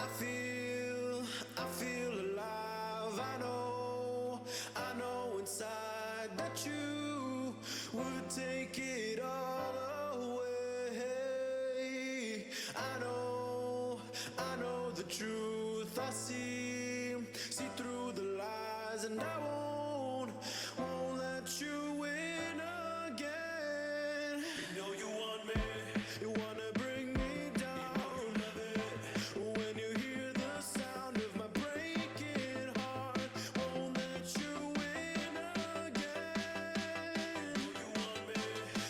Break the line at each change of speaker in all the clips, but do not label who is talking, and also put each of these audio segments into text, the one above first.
I feel alive. I know inside that you would take it all away. I know the truth. I see through the lies, and I won't let you win again. You know you want me, you wanna bring me down. When you hear the sound of my breaking heart, won't let you win again. You want me,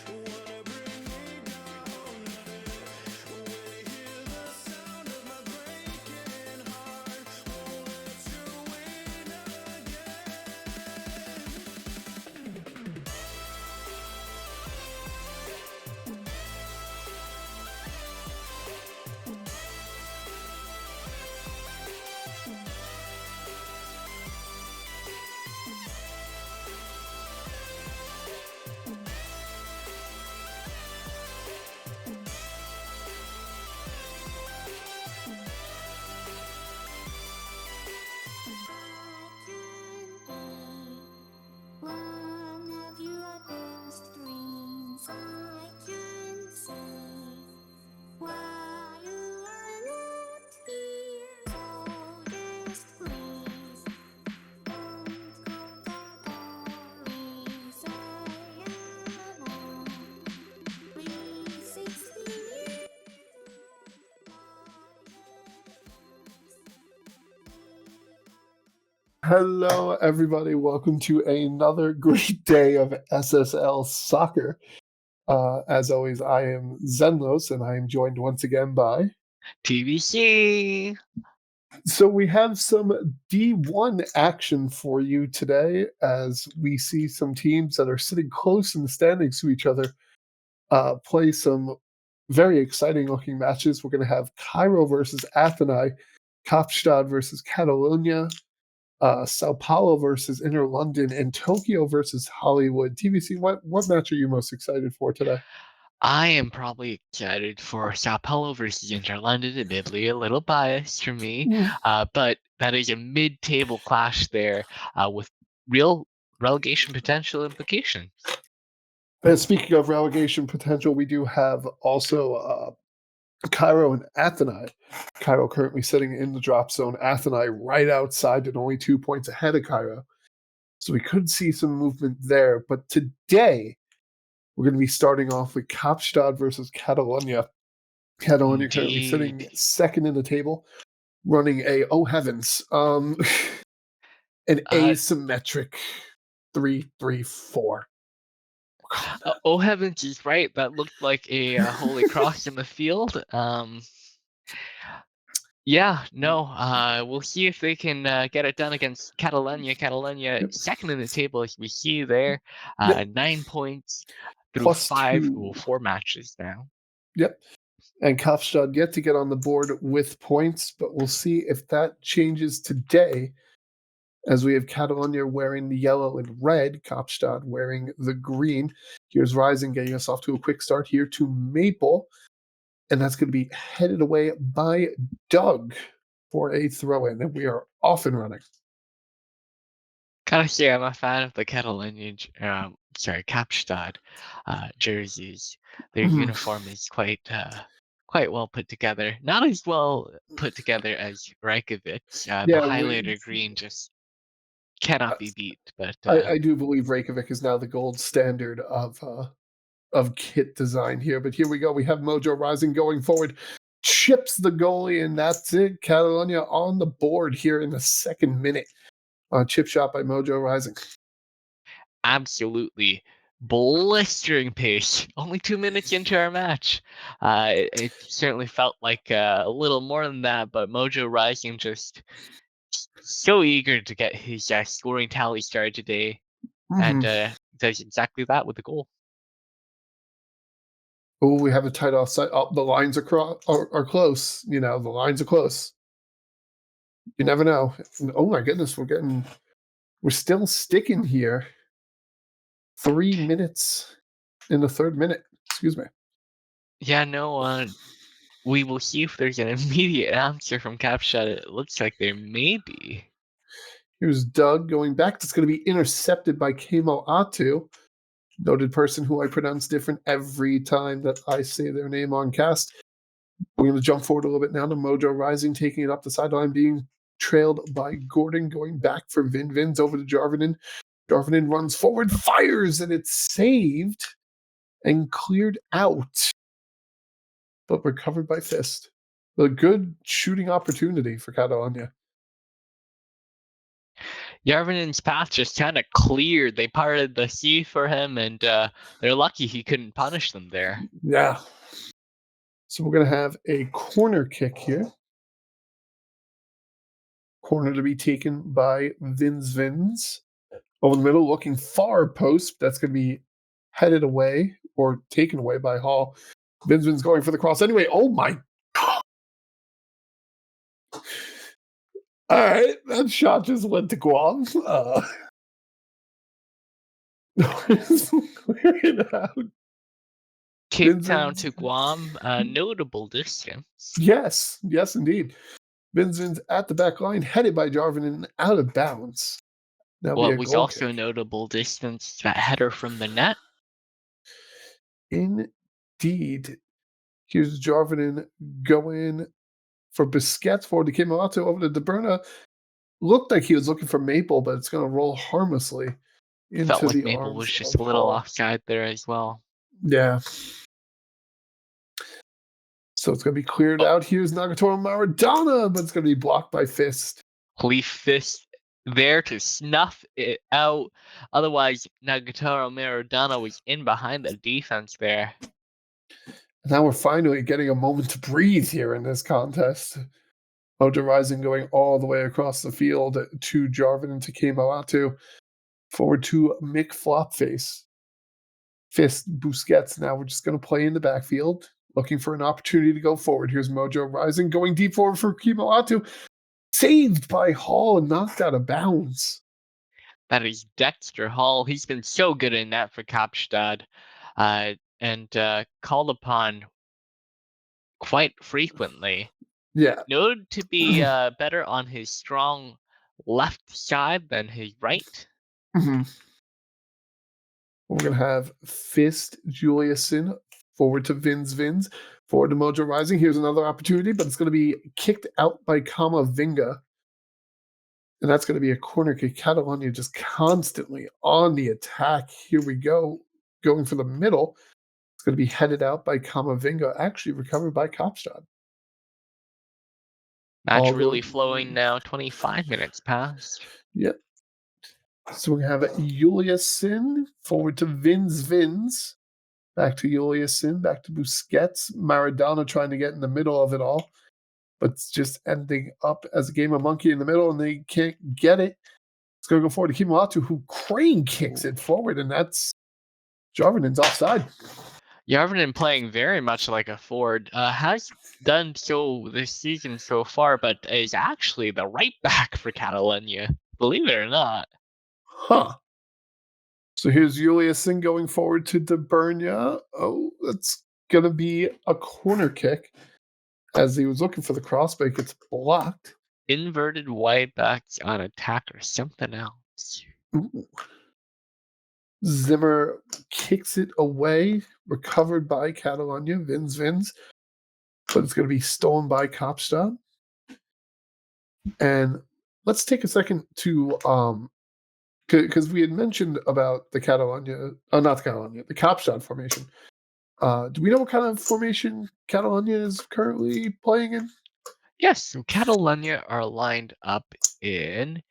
you wanna bring me down. When you hear the sound of my breaking heart, won't let you win again.
One of your best dreams I can see. While you are not here, so just please don't go worries. I am on 360 years
Hello, everybody. Welcome to another great day of SSL soccer. As always, I am Xenlos, and I am joined once again by.
TBC.
So we have some D1 action for you today, as we see some teams that are sitting close in the standings to each other play some very exciting-looking matches. We're going to have Cairo versus Athênai, Kaapstad versus Catalunya, Sao Paulo versus Inner London, and Tokyo versus Hollywood. TVC, what match are you most excited for today?
I am probably excited for Sao Paulo versus Inter London, admittedly a little biased for me, but that is a mid-table clash there with real relegation potential implications.
Speaking of relegation potential, we do have also Cairo and Athênai. Cairo currently sitting in the drop zone. Athênai right outside and only 2 points ahead of Cairo. So we could see some movement there. But today, we're going to be starting off with Kaapstad versus Catalunya. Catalunya currently sitting second in the table, running oh heavens, an asymmetric 3-3-4.
Oh heavens is right. That looked like a holy cross in the field. We'll see if they can get it done against Catalunya. Catalunya second in the table, as we see there, 9 points through
Plus
4 matches now.
Yep. And Kaapstad yet to get on the board with points, but we'll see if that changes today, as we have Catalunya wearing the yellow and red, Kaapstad wearing the green. Here's Rising getting us off to a quick start here to Maple, and that's going to be headed away by Doug for a throw-in, and we are off and running.
Gotta say, I'm a fan of the Kaapstad jerseys. Their uniform is quite well put together. Not as well put together as Reykjavik. The highlighter green just cannot be beat. But
I do believe Reykjavik is now the gold standard of kit design here. But here we go. We have Mojo Rising going forward. Chips the goalie, and that's it. Catalunya on the board here in the second minute. Chip shot by Mojo Rising.
Absolutely blistering pace. Only 2 minutes into our match. It certainly felt like a little more than that, but Mojo Rising just so eager to get his scoring tally started today, and does exactly that with the goal.
Oh, we have a tight offside. Oh, the lines are close. You know, the lines are close. You never know. Oh my goodness, we're still sticking here. 3 minutes in the third minute. Excuse me.
Yeah, no. we will see if there's an immediate answer from Kaapstad. It looks like there may be.
Here's Doug going back. It's going to be intercepted by Kamo Atu, noted person who I pronounce different every time that I say their name on cast. We're going to jump forward a little bit now to Mojo Rising, taking it up the sideline, being trailed by Gordon, going back for Vins over to Jarvinen. Jarvinen runs forward, fires, and it's saved and cleared out, but recovered by Fist. A good shooting opportunity for Catalunya.
Yarvinen's path just kind of cleared. They parted the sea for him, and they're lucky he couldn't punish them there.
Yeah. So we're going to have a corner kick here. Corner to be taken by Vins. Over the middle, looking far post. That's going to be headed away or taken away by Hall. Vins going for the cross anyway. Oh my God. All right, that shot just went to Guam. Clear it out.
Kick down to Guam, notable distance.
Yes, indeed. Vins at the back line, headed by Jarvinen, out of bounds.
What was also notable distance, that header from the net.
Indeed. Here's Jarvinen going for Busquets forward to Kimalato over to De Bruyne. Looked like he was looking for Maple, but it's going to roll harmlessly into
Felt like
the
Maple
arms
was just
of
a little
Hall.
offside there as well.
Yeah. So it's going to be cleared out. Here's Nagatoro Maradona, but it's going to be blocked by Fist.
Fist there to snuff it out. Otherwise, Nagatoro Maradona was in behind the defense there.
Now we're finally getting a moment to breathe here in this contest. Mojo Rising going all the way across the field to Jarvin and to Kemoatu. Forward to Mick Flopface. Fist, Busquets. Now we're just going to play in the backfield, looking for an opportunity to go forward. Here's Mojo Rising going deep forward for Kemoatu. Saved by Hall and knocked out of bounds.
That is Dexter Hall. He's been so good in that for Kaapstad, and called upon quite frequently.
Yeah.
Known to be better on his strong left side than his right.
Mm-hmm. We're going to have Fist Juliuson forward to Vins, forward to Mojo Rising. Here's another opportunity, but it's going to be kicked out by Kamavinga. And that's going to be a corner kick. Catalunya just constantly on the attack. Here we go. Going for the middle. It's going to be headed out by Kamavinga, actually recovered by Kaapstad.
Match really flowing now. 25 minutes past.
Yep. So we have Juliuson forward to Vins. Back to Juliuson, back to Busquets. Maradona trying to get in the middle of it all. But it's just ending up as a game of monkey in the middle, and they can't get it. It's going to go forward to Kimolatu, who crane kicks it forward, and that's Jarvinen's offside.
Jarvinen playing very much like a forward. Has done so this season so far, but is actually the right back for Catalunya. Believe it or not.
Huh. So here's Juliuson going forward to De Bruyne. Oh, that's going to be a corner kick. As he was looking for the cross, but it gets blocked.
Inverted wide backs on attack or something else.
Ooh. Zimmer kicks it away, recovered by Catalunya, Vins, but it's going to be stolen by Kaapstad. And let's take a second to, because we had mentioned about the Catalunya, not the Catalunya, the Kaapstad formation. Do we know what kind of formation Catalunya is currently playing in?
Yes, so Catalunya are lined up in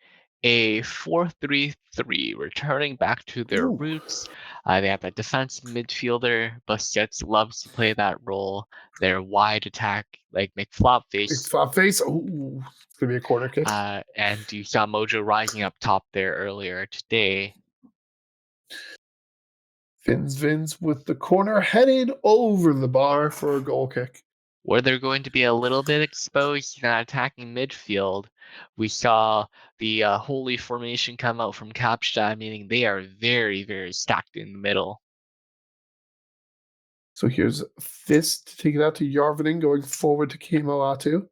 a 4-3-3, returning back to their roots. They have a defensive midfielder. Busquets loves to play that role. Their wide attack, like McFlopface.
McFlopface. Oh, it's going to be a corner kick.
And you saw Mojo Rising up top there earlier today.
Vins with the corner headed over the bar for a goal kick.
Where they're going to be a little bit exposed in that attacking midfield, we saw the holy formation come out from Kaapstad, meaning they are very, very stacked in the middle.
So here's Fist to take it out to Yarvinen, going forward to Kemalatu.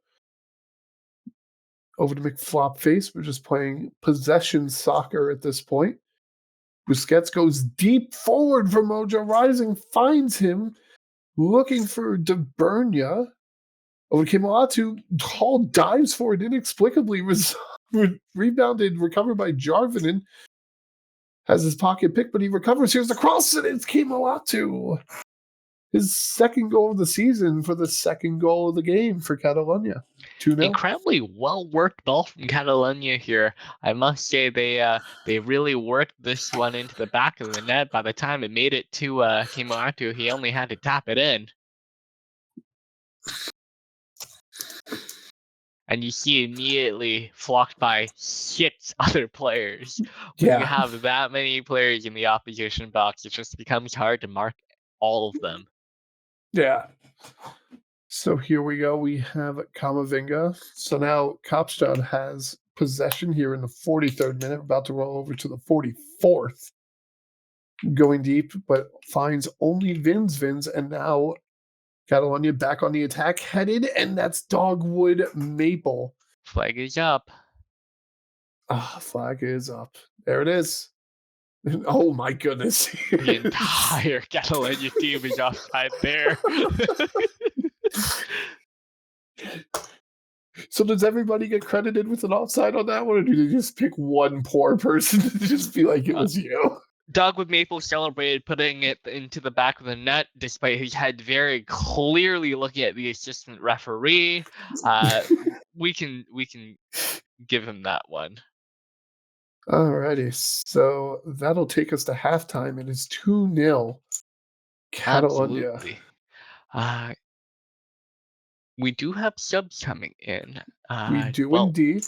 Over to McFlopface. We're just playing possession soccer at this point. Busquets goes deep forward for Mojo Rising, finds him, looking for DeBurnia. Over to Kemalatu. Hall dives for it inexplicably. Rebounded, recovered by Jarvinen. Has his pocket picked, but he recovers. Here's the cross, and it's Kemalatu. His second goal of the season for the second goal of the game for Catalunya. 2-0.
Incredibly well worked ball from Catalunya here. I must say they really worked this one into the back of the net. By the time it made it to Kemalatu, he only had to tap it in. And you see immediately flocked by 6 other players. When you have that many players in the opposition box, it just becomes hard to mark all of them.
Yeah. So here we go. We have Kamavinga. So now Kaapstad has possession here in the 43rd minute, about to roll over to the 44th. Going deep, but finds only Vins, and now Catalunya back on the attack, headed, and that's Dogwood Maple.
Flag is up.
Flag is up. There it is. Oh my goodness.
The entire Catalunya team is offside there.
So does everybody get credited with an offside on that one, or do they just pick one poor person to just be like, it was you?
Dogwood Maple celebrated putting it into the back of the net, despite his head very clearly looking at the assistant referee. We can give him that one.
Alrighty, so that'll take us to halftime. It is 2-0 Catalunya.
Absolutely. We do have subs coming in.
We do indeed.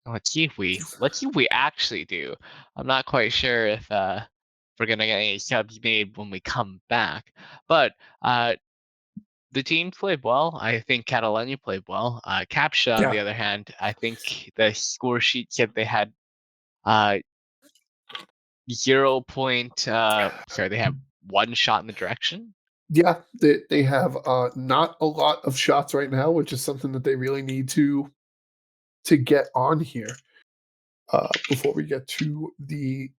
Let's see if we actually do. I'm not quite sure if we're gonna get any subs made when we come back. But the team played well. I think Catalunya played well. Kaapstad, on the other hand, I think the score sheet said they had 0. They have 1 shot in the direction.
Yeah, they have not a lot of shots right now, which is something that they really need to get on here before we get to the,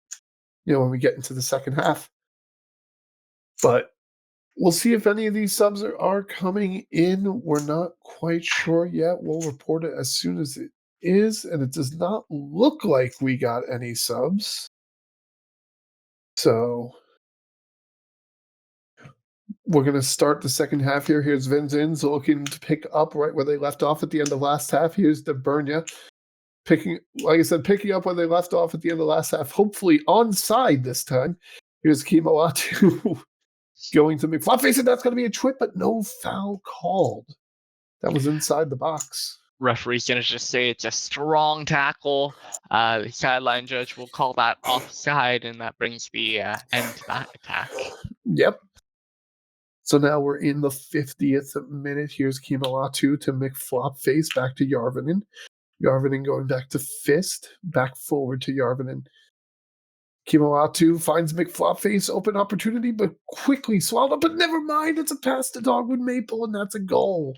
when we get into the second half. But we'll see if any of these subs are coming in. We're not quite sure yet. We'll report it as soon as it is, and it does not look like we got any subs. So we're going to start the second half here. Here's Vinzins looking to pick up right where they left off at the end of last half. Here's DeBurnia picking up where they left off at the end of last half, hopefully onside this time. Here's Kemalatu going to McFlopface, and that's going to be a trip, but no foul called. That was inside the box.
Referee's going to just say it's a strong tackle. The sideline judge will call that offside, and that brings the end to that attack.
Yep. So now we're in the 50th minute. Here's Kemalatu to McFlopface, back to Yarvinen. Yarvinen going back to Fist, back forward to Yarvinen. Kemalatu finds McFlopface, open opportunity, but quickly swallowed up. But never mind, it's a pass to Dogwood Maple, and that's a goal.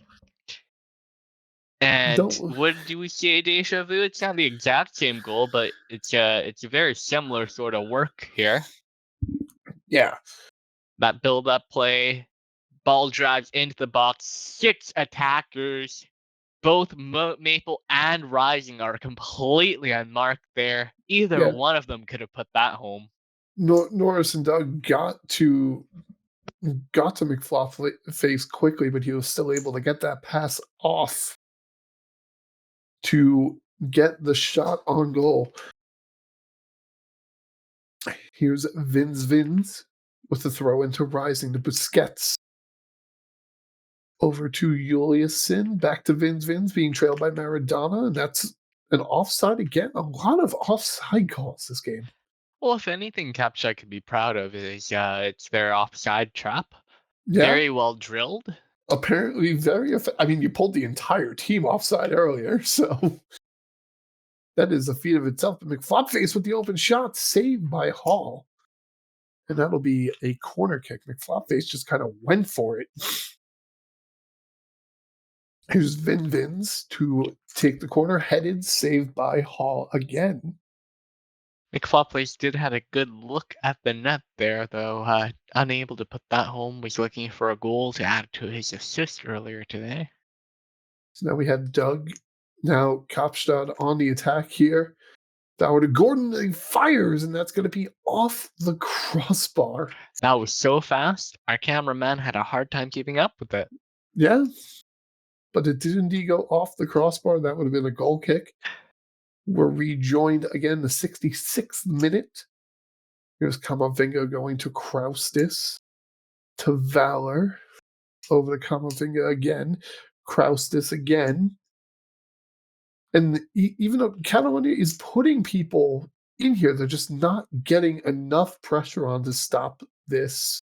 And what do we say, Deja Vu? It's not the exact same goal, but it's a very similar sort of work here.
Yeah.
That build-up play, ball drives into the box, 6 attackers. Both Maple and Rising are completely unmarked there. Either one of them could have put that home.
Norris and Doug got to McFlopface quickly, but he was still able to get that pass off to get the shot on goal. Here's Vins with the throw into Rising to Busquets. Over to Juliusson, back to Vins being trailed by Maradona, and that's an offside again. A lot of offside calls this game.
Well, if anything, Kaapstad could be proud of is it's their offside trap.
Yeah.
Very well drilled.
Apparently very you pulled the entire team offside earlier, so that is a feat of itself. But McFlopface with the open shot, saved by Hall. And that'll be a corner kick. McFlopface just kind of went for it. Here's Vins to take the corner, headed, saved by Hall again.
McFlopface did have a good look at the net there, though. Unable to put that home, was looking for a goal to add to his assist earlier today.
So now we have Doug. Now Kaapstad on the attack here. Bauer to Gordon, he fires, and that's going to be off the crossbar.
That was so fast, our cameraman had a hard time keeping up with it.
Yeah, but it did indeed go off the crossbar. That would have been a goal kick. We're rejoined again the 66th minute. Here's Kamavinga going to Kraustis, to Valor, over to Kamavinga again, Kraustis again. And even though Catalunya is putting people in here, they're just not getting enough pressure on to stop this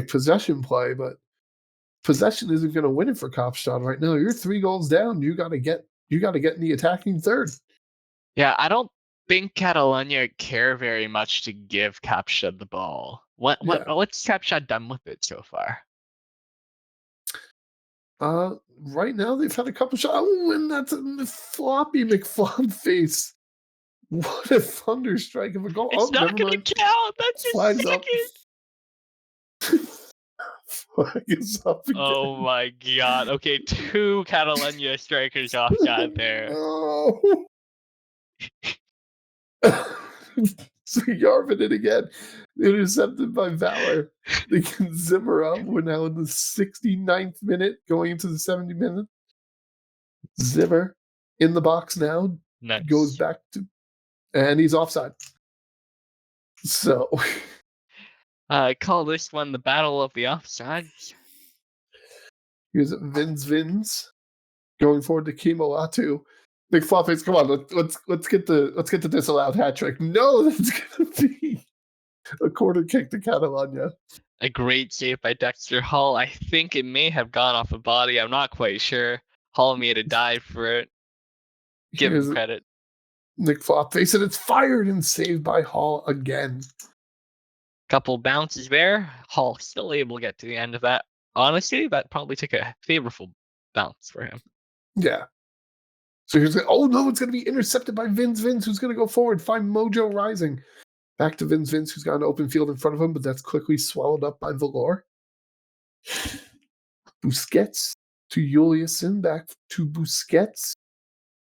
possession play. But possession isn't going to win it for Kaapstad right now. You're 3 goals down. You got to get in the attacking third.
Yeah, I don't think Catalunya care very much to give Kaapstad the ball. What's Kaapstad done with it so far?
Right now they've had a couple shots. Oh, and that's a floppy McFlopface. What a thunder strike of a goal.
It's not going to count. That's just
Flags
second.
Up. Flag is up again.
Oh my god. Okay, 2 Catalunya strikers offside there.
No. So Yarvin again. Intercepted by Valor. They can zimmer up. We're now in the 69th minute, going into the 70th minute. Zimmer in the box now.
Nice.
Goes back to, and he's offside. So
call this one the battle of the offsides.
here's Vins going forward to Kimolatu. McFlopface, come on, let's get the disallowed hat trick. No, that's gonna be a corner kick to Catalunya.
A great save by Dexter Hall. I think it may have gone off a body. I'm not quite sure. Hall made a dive for it. Give him credit.
McFlopface, and it's fired and saved by Hall again.
Couple bounces there. Hall still able to get to the end of that. Honestly, that probably took a favorable bounce for him.
Yeah. So here's oh no, it's going to be intercepted by Vins, who's going to go forward, find Mojo Rising. Back to Vins, who's got an open field in front of him, but that's quickly swallowed up by Valor. Busquets to Juliusson, back to Busquets.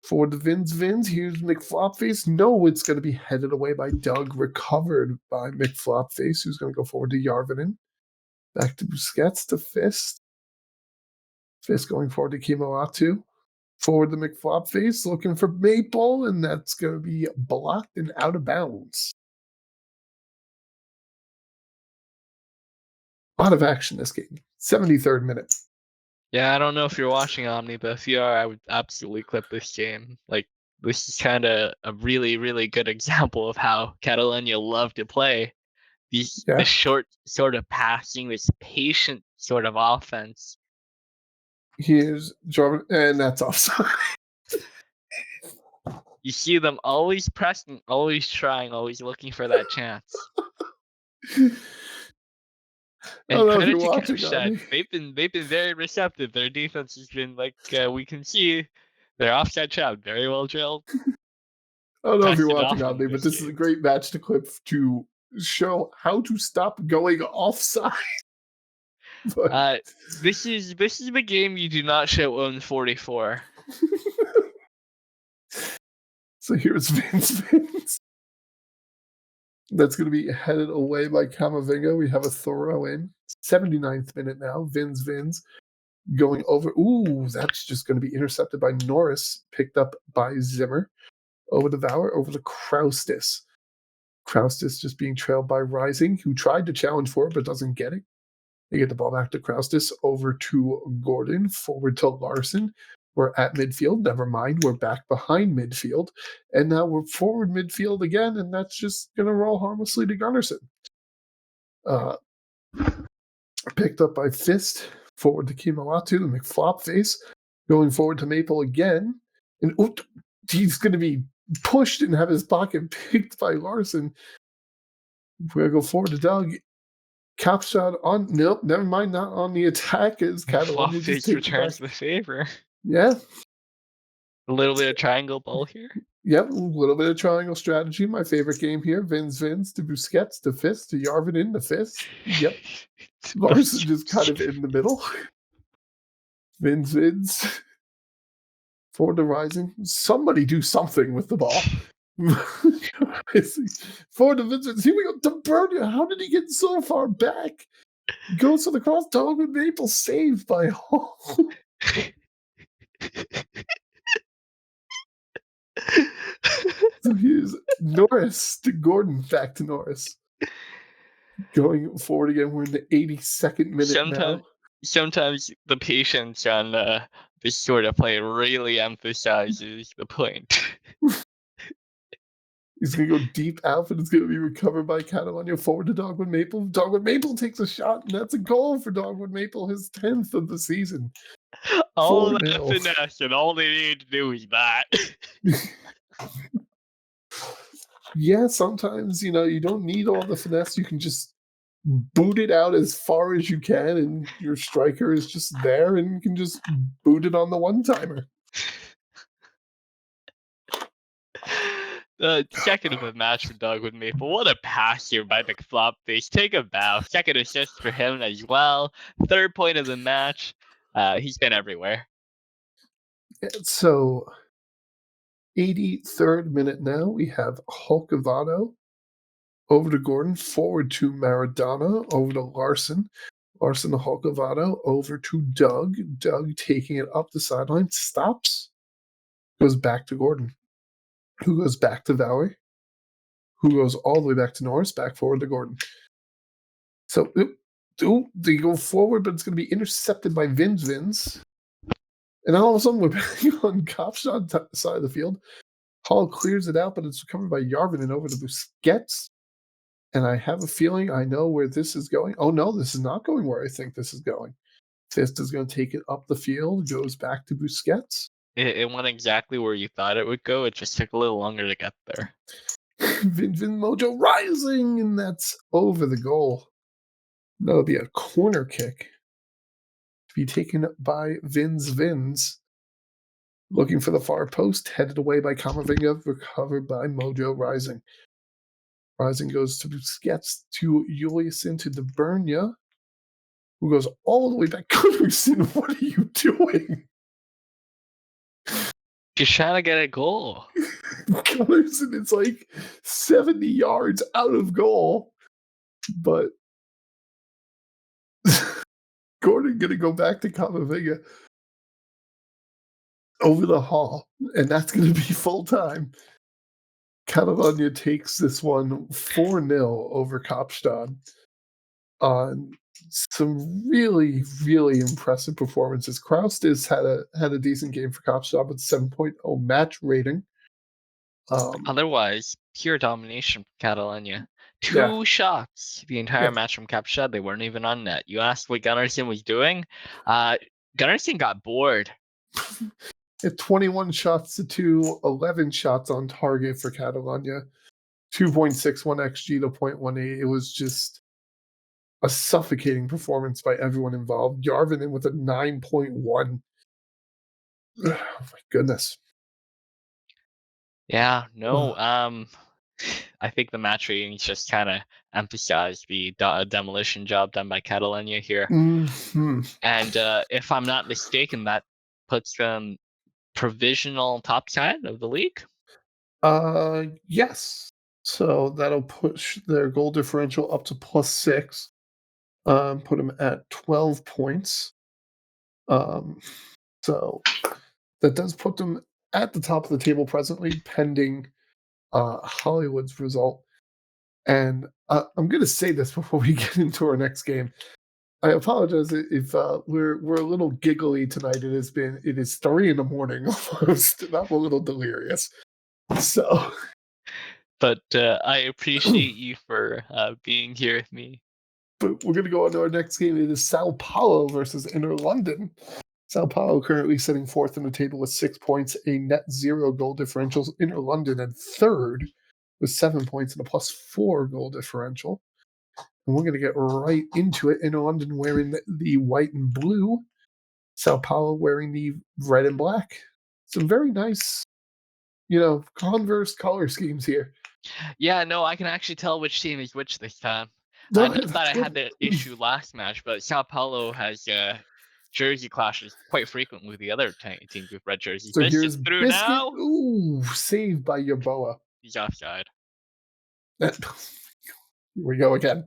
For the Vins, here's McFlopface. No, it's going to be headed away by Doug, recovered by McFlopface, who's going to go forward to Yarvinen. Back to Busquets, to Fist. Fist going forward to Kimolatu. Forward to McFlopface, looking for Maple, and that's going to be blocked and out of bounds. A lot of action this game. 73rd minute.
Yeah, I don't know if you're watching Omni, but if you are, I would absolutely clip this game. This is kind of a really, really good example of how Catalunya love to play. The short sort of passing, this patient sort of offense.
Here's Jordan, and that's offside.
You see them always pressing, always trying, always looking for that chance. And credit to Kaapstad, they've been very receptive. Their defense has been we can see their offside trap very well drilled.
I don't know if you're watching on me, but this is a great match to clip to show how to stop going offside.
This is the game you do not show on 44.
So here's Vins. That's going to be headed away by Kamavinga. We have a throw in. 79th minute now. Vins going over. Ooh, that's just going to be intercepted by Norris. Picked up by Zimmer. Over to Valor. Over to Kraustis. Kraustis just being trailed by Rising, who tried to challenge for it but doesn't get it. They get the ball back to Kraustis. Over to Gordon. Forward to Larson. We're at midfield. Never mind. We're back behind midfield. And now we're forward midfield again, and that's just going to roll harmlessly to Gunnarsson. Picked up by Fist. Forward to Kimolatu, the McFlopface. Going forward to Maple again. And he's going to be pushed and have his pocket picked by Larson. We're gonna go forward to Doug. Kaapstad on nope, never mind, not on the attack as
Flop
Catalunya just
face
takes it
returns
back.
the favor.
Yeah.
A little bit of triangle ball here.
Yep, a little bit of triangle strategy. My favorite game here. Vins to Busquets to Fist to Yarvin to Fist. Yep. Larson just kind of in the middle. Vins. Forward to Rising. Somebody do something with the ball. Forward to Vins. Here we go. De Bruyne. How did he get so far back? Goes to the cross. Dog with Maple saved by Hall. So here's Norris to Gordon, back to Norris. Going forward again, we're in the 82nd minute now.
Sometimes the patience on this sort of play really emphasizes the point.
He's going to go deep out, but it's going to be recovered by Catalunya. Forward to Dogwood Maple. Dogwood Maple takes a shot, and that's a goal for Dogwood Maple, his 10th of the season.
All that
4-0.
finesse, and all they need to do is that.
Yeah, sometimes, you don't need all the finesse. You can just boot it out as far as you can, and your striker is just there, and you can just boot it on the one-timer.
The second of the match for Dogwood Maple. What a pass here by McFlopface. Take a bow. Second assist for him as well. Third point of the match. He's been everywhere.
So, 83rd minute now, we have Hulkavado over to Gordon, forward to Maradona, over to Larson. Larson to Hulkavado, over to Doug. Doug taking it up the sideline, stops, goes back to Gordon, who goes back to Valerie, who goes all the way back to Norris, back forward to Gordon. So, they go forward, but it's going to be intercepted by Vins. And all of a sudden, we're back on Kaapstad side of the field. Hall clears it out, but it's recovered by Yarvin and over to Busquets. And I have a feeling I know where this is going. Oh, no, this is not going where I think this is going. Fist is going to take it up the field, goes back to Busquets.
It went exactly where you thought it would go. It just took a little longer to get there.
Vin Mojo rising, and that's over the goal. That'll be a corner kick to be taken by Vins. Looking for the far post, headed away by Kamavinga, recovered by Mojo Rising. Rising goes to Busquets, to Juliuson, to De Bruyne, who goes all the way back. Gunnarsson, what are you doing?
Just trying to get a goal.
Gunnarsson is like 70 yards out of goal, but Gordon going to go back to Kamavinga over the Hall, and that's going to be full time. Catalunya takes this one 4-0 over Kaapstad on some really, really impressive performances. Kraustis had a decent game for Kaapstad with 7.0 match rating.
Otherwise, pure domination from Catalunya. Two shots the entire match from Kaapstad. They weren't even on net. You asked what Gunnarsson was doing. Gunnarsson got bored.
At 21 shots to 2, 11 shots on target for Catalunya, 2.61 XG to 0.18. It was just a suffocating performance by everyone involved. Yarvin in with a 9.1. Oh my goodness.
Yeah, no. I think the match ratings just kind of emphasized the demolition job done by Catalunya here.
Mm-hmm.
And if I'm not mistaken, that puts them provisional top side of the league.
Yes. So that'll push their goal differential up to +6. Put them at 12 points. So that does put them at the top of the table presently, pending Hollywood's result. And I'm going to say this before we get into our next game. I apologize if we're a little giggly tonight. It is 3 a.m. almost, and I'm a little delirious. So,
but I appreciate you for being here with me.
But we're going to go on to our next game. It is Sao Paulo versus Inter London. Sao Paulo currently sitting fourth in the table with 6 points, a net 0 goal differential. Inter London at third with 7 points and a +4 goal differential. And we're going to get right into it. In London wearing the white and blue. Sao Paulo wearing the red and black. Some very nice, Converse color schemes here.
Yeah, no, I can actually tell which team is which this time.
No,
Not that I had
good.
the issue last match, but Sao Paulo has jersey clashes quite frequently with the other teams with red jerseys.
So
Biscuit's
here's
through
Biscuit.
now.
Ooh, saved by Yeboah.
He's offside.
Here we go again.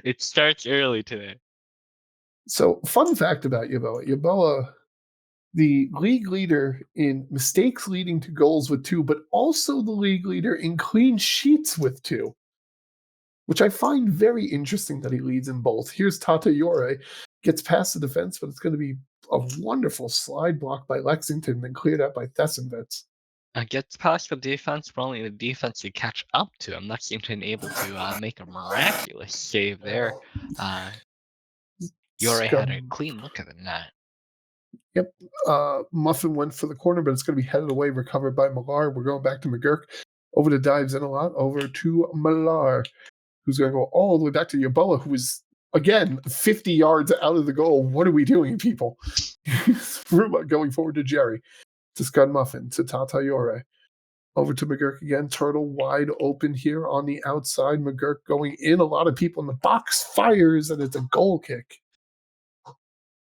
It starts early today.
So, fun fact about Yeboah. Yeboah, the league leader in mistakes leading to goals with 2, but also the league leader in clean sheets with 2, which I find very interesting that he leads in both. Here's Tata Yore, gets past the defense, but it's going to be a wonderful slide block by Lexington, then cleared out by Thessenwitz.
Gets past the defense, but only the defense to catch up to him. Lexington able to make a miraculous save there. Yore had a clean look at the net.
Yep. Muffin went for the corner, but it's going to be headed away, recovered by Millar. We're going back to McGurk. Over to Dives in a lot. Over to Millar, who's going to go all the way back to Yeboah, who is, again, 50 yards out of the goal. What are we doing, people? Going forward to Jerry. To Scud Muffin. To Tata Yore. Over to McGurk again. Turtle wide open here on the outside. McGurk going in. A lot of people in the box. Fires, and it's a goal kick.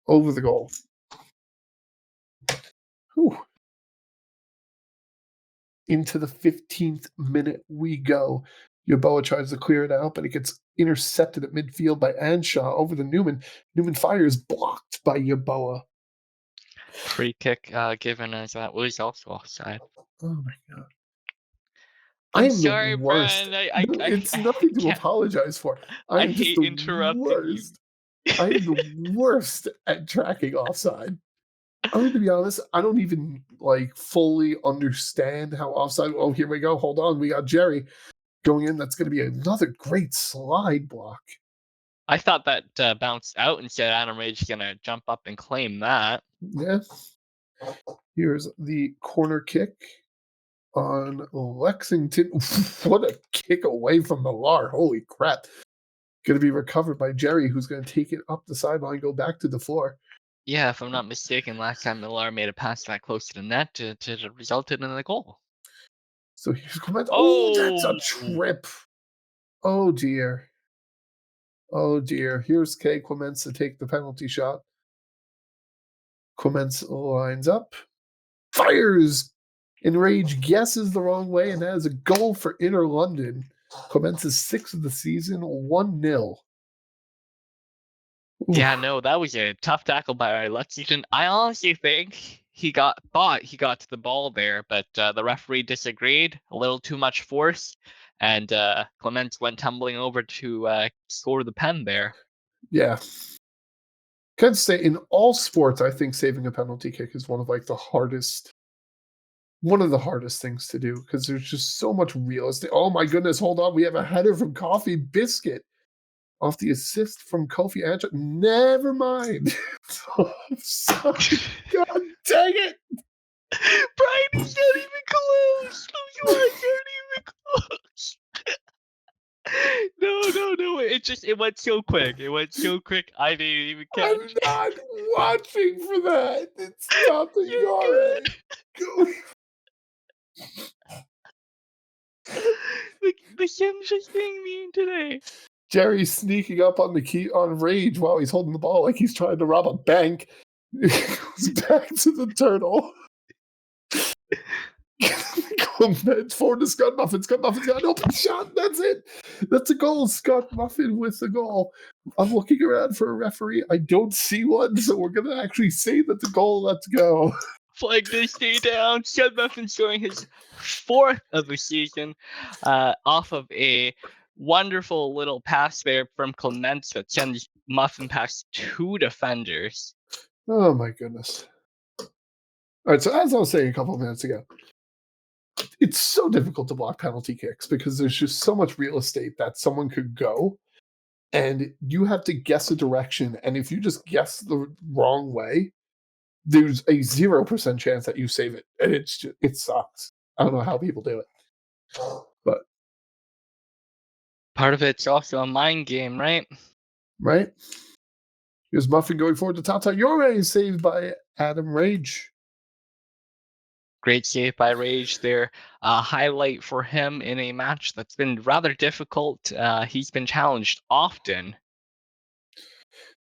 Over the goal. Whew. Into the 15th minute we go. Yeboah tries to clear it out, but it gets intercepted at midfield by Anshaw over to Newman. Newman fires, blocked by Yeboah.
Free kick given as that was also offside.
Oh my god.
I'm
am
sorry,
the worst.
Brian.
It's nothing to apologize for.
I
am just
hate
the
interrupting
worst.
you.
I am the worst at tracking offside. I'm going to be honest, I don't even fully understand how offside. Oh, here we go. Hold on. We got Jerry going in. That's going to be another great slide block.
I thought that bounced out instead. Adam Rage's going to jump up and claim that.
Yeah. Here's the corner kick on Lexington. What a kick away from Millar. Holy crap. Going to be recovered by Jerry, who's going to take it up the sideline, go back to the floor.
Yeah, if I'm not mistaken, last time Millar made a pass that close to the net to resulted in a goal.
So here's comment. Oh, that's a trip. Oh dear. Oh dear. Here's Kay Clements to take the penalty shot. Clements lines up. Fires. Enrage guesses the wrong way, and that is a goal for Inner London. Clements' 6th of the season, 1-0.
Yeah, no, that was a tough tackle by Lexington. I honestly think thought he got to the ball there, but the referee disagreed. A little too much force, and Clements went tumbling over to score the pen there.
Yeah. Can say in all sports, I think saving a penalty kick is one of the hardest things to do, because there's just so much real estate. Oh my goodness, hold on. We have a header from Coffee Biscuit off the assist from Kofi Ancha. Never mind. Sorry. God dang it.
Brian, he's not even close. You are not even close. No. It went so quick. I didn't even catch.
I'm not watching for that. It's not the yard.
The Sims is being mean today.
Jerry's sneaking up on on Rage while he's holding the ball like he's trying to rob a bank. He goes back to the turtle. Forward to Scott Muffin. Scott Muffin's got an open shot. That's it. That's a goal. Scott Muffin with the goal. I'm looking around for a referee. I don't see one, so we're going to actually say that the goal. Let's go.
Flag to stay down. Scott Muffin scoring his 4th of the season off of a wonderful little pass there from Clements that sends Muffin past 2 defenders.
Oh my goodness. All right, so as I was saying a couple of minutes ago, it's so difficult to block penalty kicks because there's just so much real estate that someone could go, and you have to guess a direction, and if you just guess the wrong way, there's a 0% chance that you save it, and it sucks. I don't know how people do it, but
Part of it's also a mind game, right?
right. Here's Muffin going forward to Tata Yore, saved by Adam Rage.
Great save by Rage there. Highlight for him in a match that's been rather difficult. He's been challenged often.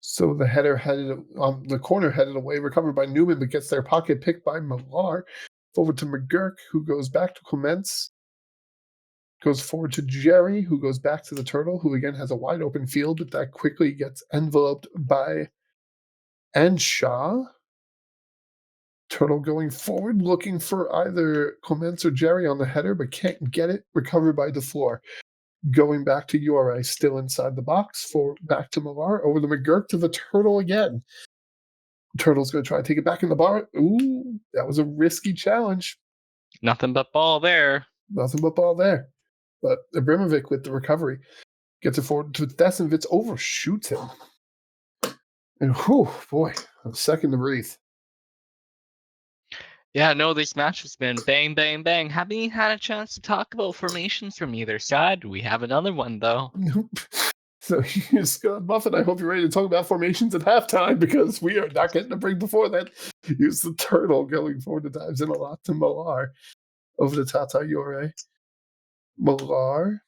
So the header headed on the corner headed away, recovered by Newman, but gets their pocket picked by Millar. Forward to McGurk, who goes back to Clements. Goes forward to Jerry, who goes back to the Turtle, who again has a wide open field, but that quickly gets enveloped by Anshaw. Turtle going forward, looking for either Clements or Jerry on the header, but can't get it. Recovered by DeFleur. Going back to Ure, still inside the box. Back to Millar, over the McGurk to the Turtle again. Turtle's going to try to take it back in the bar. Ooh, that was a risky challenge.
Nothing but ball there.
Nothing but ball there. But Ibrahimovic with the recovery gets it forward to Thessenwitz, overshoots him. And whew, boy, a second to breathe.
Yeah, no, this match has been bang, bang, bang. Haven't even had a chance to talk about formations from either side. We have another one, though.
So here's Scott Buffett. I hope you're ready to talk about formations at halftime, because we are not getting a break before that. Here's the Turtle going forward to dives in a lot to Millar. Over to Tata Yore. Millar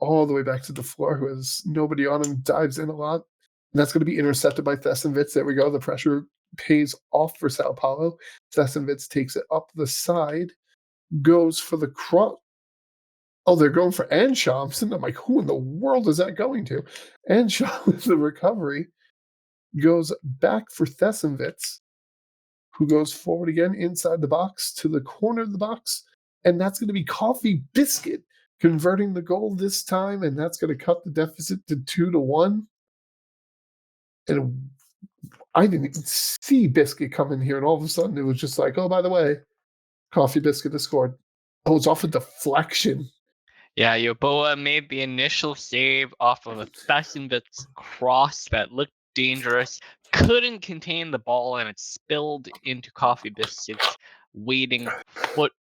all the way back to the floor, who has nobody on him, dives in a lot. And that's going to be intercepted by Thessenwitz. There we go. The pressure pays off for Sao Paulo. Thessenwitz takes it up the side, goes for the cross. Oh, they're going for Anshaw. I'm sitting there like, who in the world is that going to? Anshaw with the recovery goes back for Thessenwitz, who goes forward again inside the box to the corner of the box. And that's going to be Coffee Biscuit converting the goal this time, and that's going to cut the deficit to 2-1. And I didn't even see Biscuit come in here, and all of a sudden it was just like, oh, by the way, Coffee Biscuit has scored. Oh, it's off a deflection.
Yeah, Yoboa made the initial save off of a Thessenwitz cross that looked dangerous. Couldn't contain the ball, and it spilled into Coffee Biscuit's waiting foot.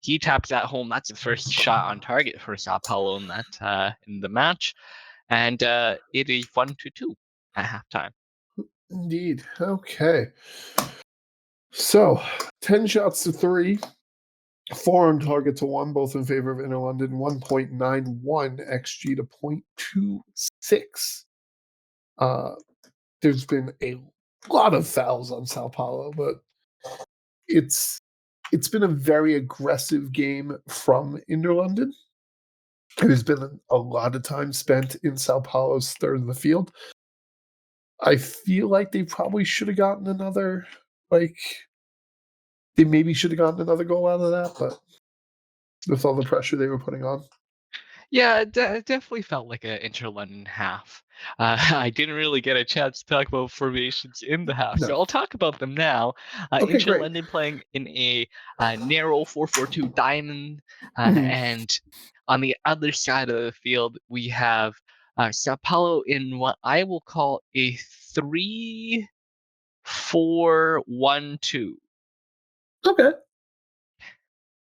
He taps that home. That's the first shot on target for Sao Paulo in the match, and it is 1-2 at halftime.
Indeed. Okay. So 10 shots to 3, 4 on target to 1, both in favor of Inter London. 1.91 xG to 0.26. There's been a lot of fouls on Sao Paulo, but it's been a very aggressive game from Inter London. There's been a lot of time spent in Sao Paulo's third of the field. I feel like they probably should have gotten another, they maybe should have gotten another goal out of that, but with all the pressure they were putting on.
Yeah, it definitely felt like an Inter-London half. I didn't really get a chance to talk about formations in the half, so
No.
I'll talk about them now.
Okay, great.
Inter-London playing in a narrow 4-4-2 diamond,
Mhm.
and on the other side of the field, we have Sao Paulo in what I will call a 3-4-1-2.
Okay.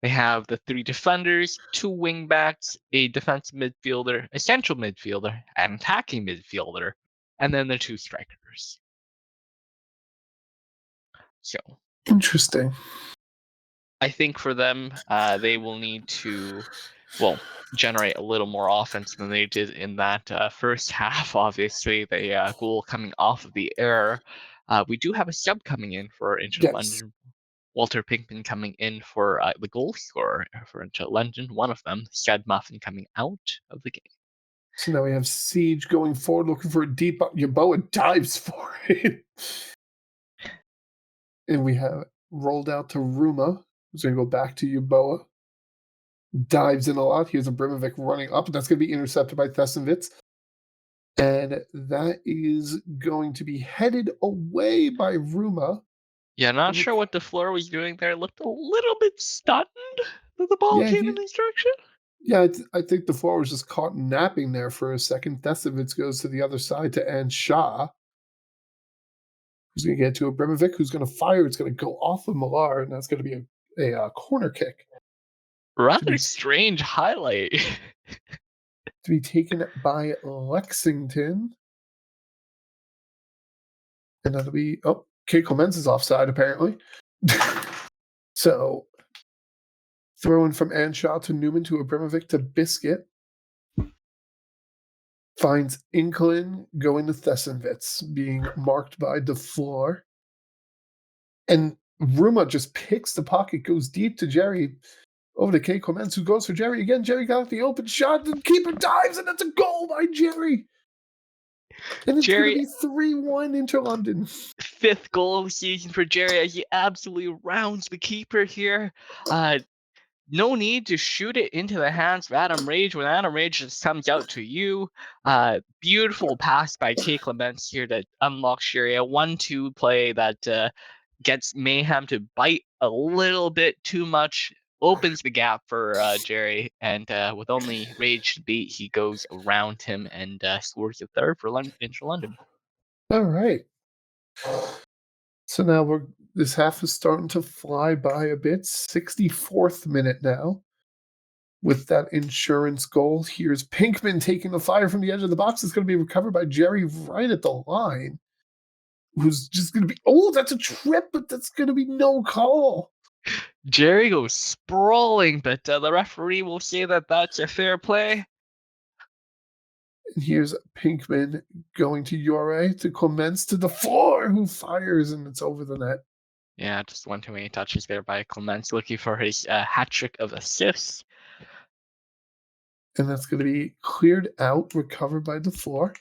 They have the 3 defenders, 2 wingbacks, a defensive midfielder, a central midfielder, an attacking midfielder, and then the 2 strikers. So
Interesting.
I think for them, they will need to, generate a little more offense than they did in that first half. Obviously, the goal coming off of the error. We do have a sub coming in for Inter London. Walter Pinkman coming in for the goal scorer for Inter London. One of them, Scud Muffin, coming out of the game.
So now we have Siege going forward, looking for a deep. Yaboa dives for it. And we have rolled out to Ruma, who's going to go back to Yaboa. Dives in a lot. Here's Ibrahimovic running up, and that's going to be intercepted by Thessenwitz. And that is going to be headed away by Ruma.
Yeah, not sure what DeFleur was doing there. Looked a little bit stunned that the ball came in his direction.
Yeah, I think DeFleur was just caught napping there for a second. Thessenwitz goes to the other side to Anshaw. who's going to get to Abramovic, who's going to fire. It's going to go off of Millar, and that's going to be a corner kick
Rather strange highlight.
to be taken by Lexington. And that'll be, Kay Clemens is offside, apparently. So, throwing from Anshaw to Newman to Abramovic to Biscuit. Finds Inklin going to Thessenwitz, being marked by DeFleur. And Ruma just picks the pocket, goes deep to Jerry, over to Kay Clemens, who goes for Jerry again. Jerry got the open shot, and keeper dives, and it's a goal by Jerry. And it's going to be 3-1 into London.
5th goal of the season for Jerry as he absolutely rounds the keeper here. No need to shoot it into the hands of Adam Rage when Adam Rage just comes out to you. Beautiful pass by Kay Clements here to unlock Sherry. A 1-2 play that gets Mayhem to bite a little bit too much. Opens the gap for Jerry, and with only Rage to beat, he goes around him and scores the 3rd for Inter London.
All right. So now this half is starting to fly by a bit. 64th minute now. With that insurance goal, here's Pinkman taking the fire from the edge of the box. It's going to be recovered by Jerry right at the line. Who's just going to be, that's a trip, but that's going to be no call.
Jerry goes sprawling, but the referee will say that that's a fair play.
And here's Pinkman going to Yore, to Clements, to the floor, who fires, and it's over the net.
Yeah, just 1 too many touches there by Clements, looking for his hat trick of assists.
And that's going to be cleared out, recovered by the floor.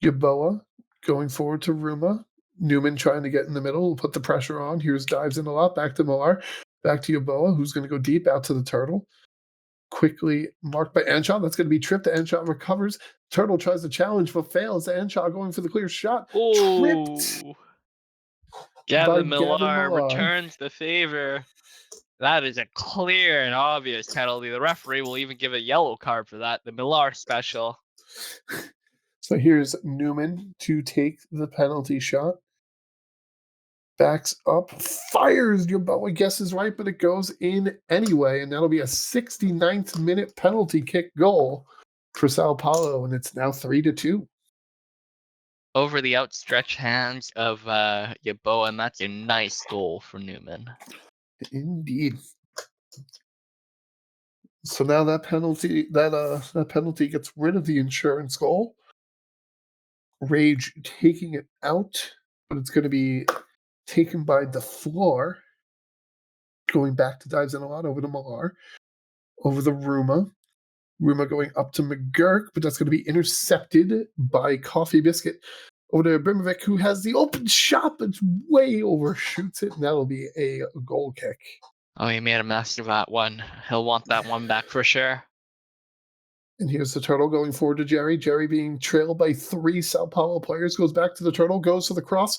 Yaboa going forward to Ruma. Newman trying to get in the middle, put the pressure on. Here's dives in a lot, back to Millar, back to Yaboa, who's going to go deep out to the Turtle. Quickly marked by Anshaw. That's going to be tripped. Anshaw recovers. Turtle tries to challenge, but fails. Anshaw going for the clear shot. Tripped.
Gavin Millar returns the favor. That is a clear and obvious penalty. The referee will even give a yellow card for that. The Millar special.
So here's Newman to take the penalty shot. Backs up, fires. Yaboa guesses right, but it goes in anyway. And that'll be a 69th minute penalty kick goal for Sao Paulo. And it's now 3-2.
Over the outstretched hands of Yaboa, and that's a nice goal for Newman.
Indeed. So now that penalty gets rid of the insurance goal. Rage taking it out, but it's going to be taken by the floor. Going back to dives in a lot over to Millar. Over the Ruma. Ruma going up to McGurk, but that's going to be intercepted by Coffee Biscuit. Over to Abramovic, who has the open shot, but way overshoots it, and that'll be a goal kick.
Oh, he made a mess of that one. He'll want that one back for sure.
And here's the Turtle going forward to Jerry. Jerry being trailed by 3 Sao Paulo players. Goes back to the Turtle, goes for the cross.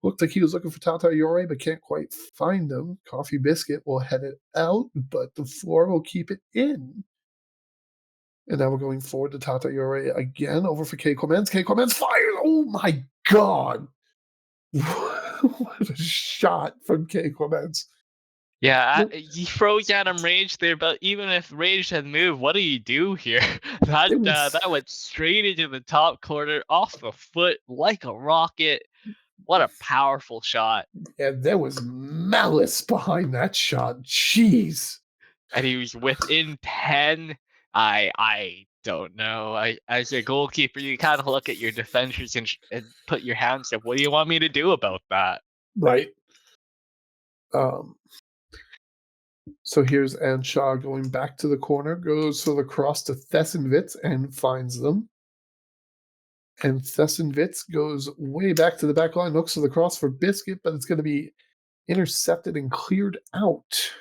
Looked like he was looking for Tata Yore, but can't quite find him. Coffee Biscuit will head it out, but the floor will keep it in. And now we're going forward to Tata Yore again, over for Kay Clements. Kay Clements fires! Oh my God! What a shot from Kay Clements.
Yeah, he froze Adam Rage there, but even if Rage had moved, what do you do here? That went straight into the top corner, off the foot, like a rocket. What a powerful shot.
Yeah, there was malice behind that shot. Jeez.
And he was within 10. I don't know. As a goalkeeper, you kind of look at your defenders and put your hands up. What do you want me to do about that?
Right. So here's Anshaw going back to the corner, goes for the cross to Thessenwitz and finds them. And Thessenwitz goes way back to the back line, looks for the cross for Biscuit, but it's going to be intercepted and cleared out.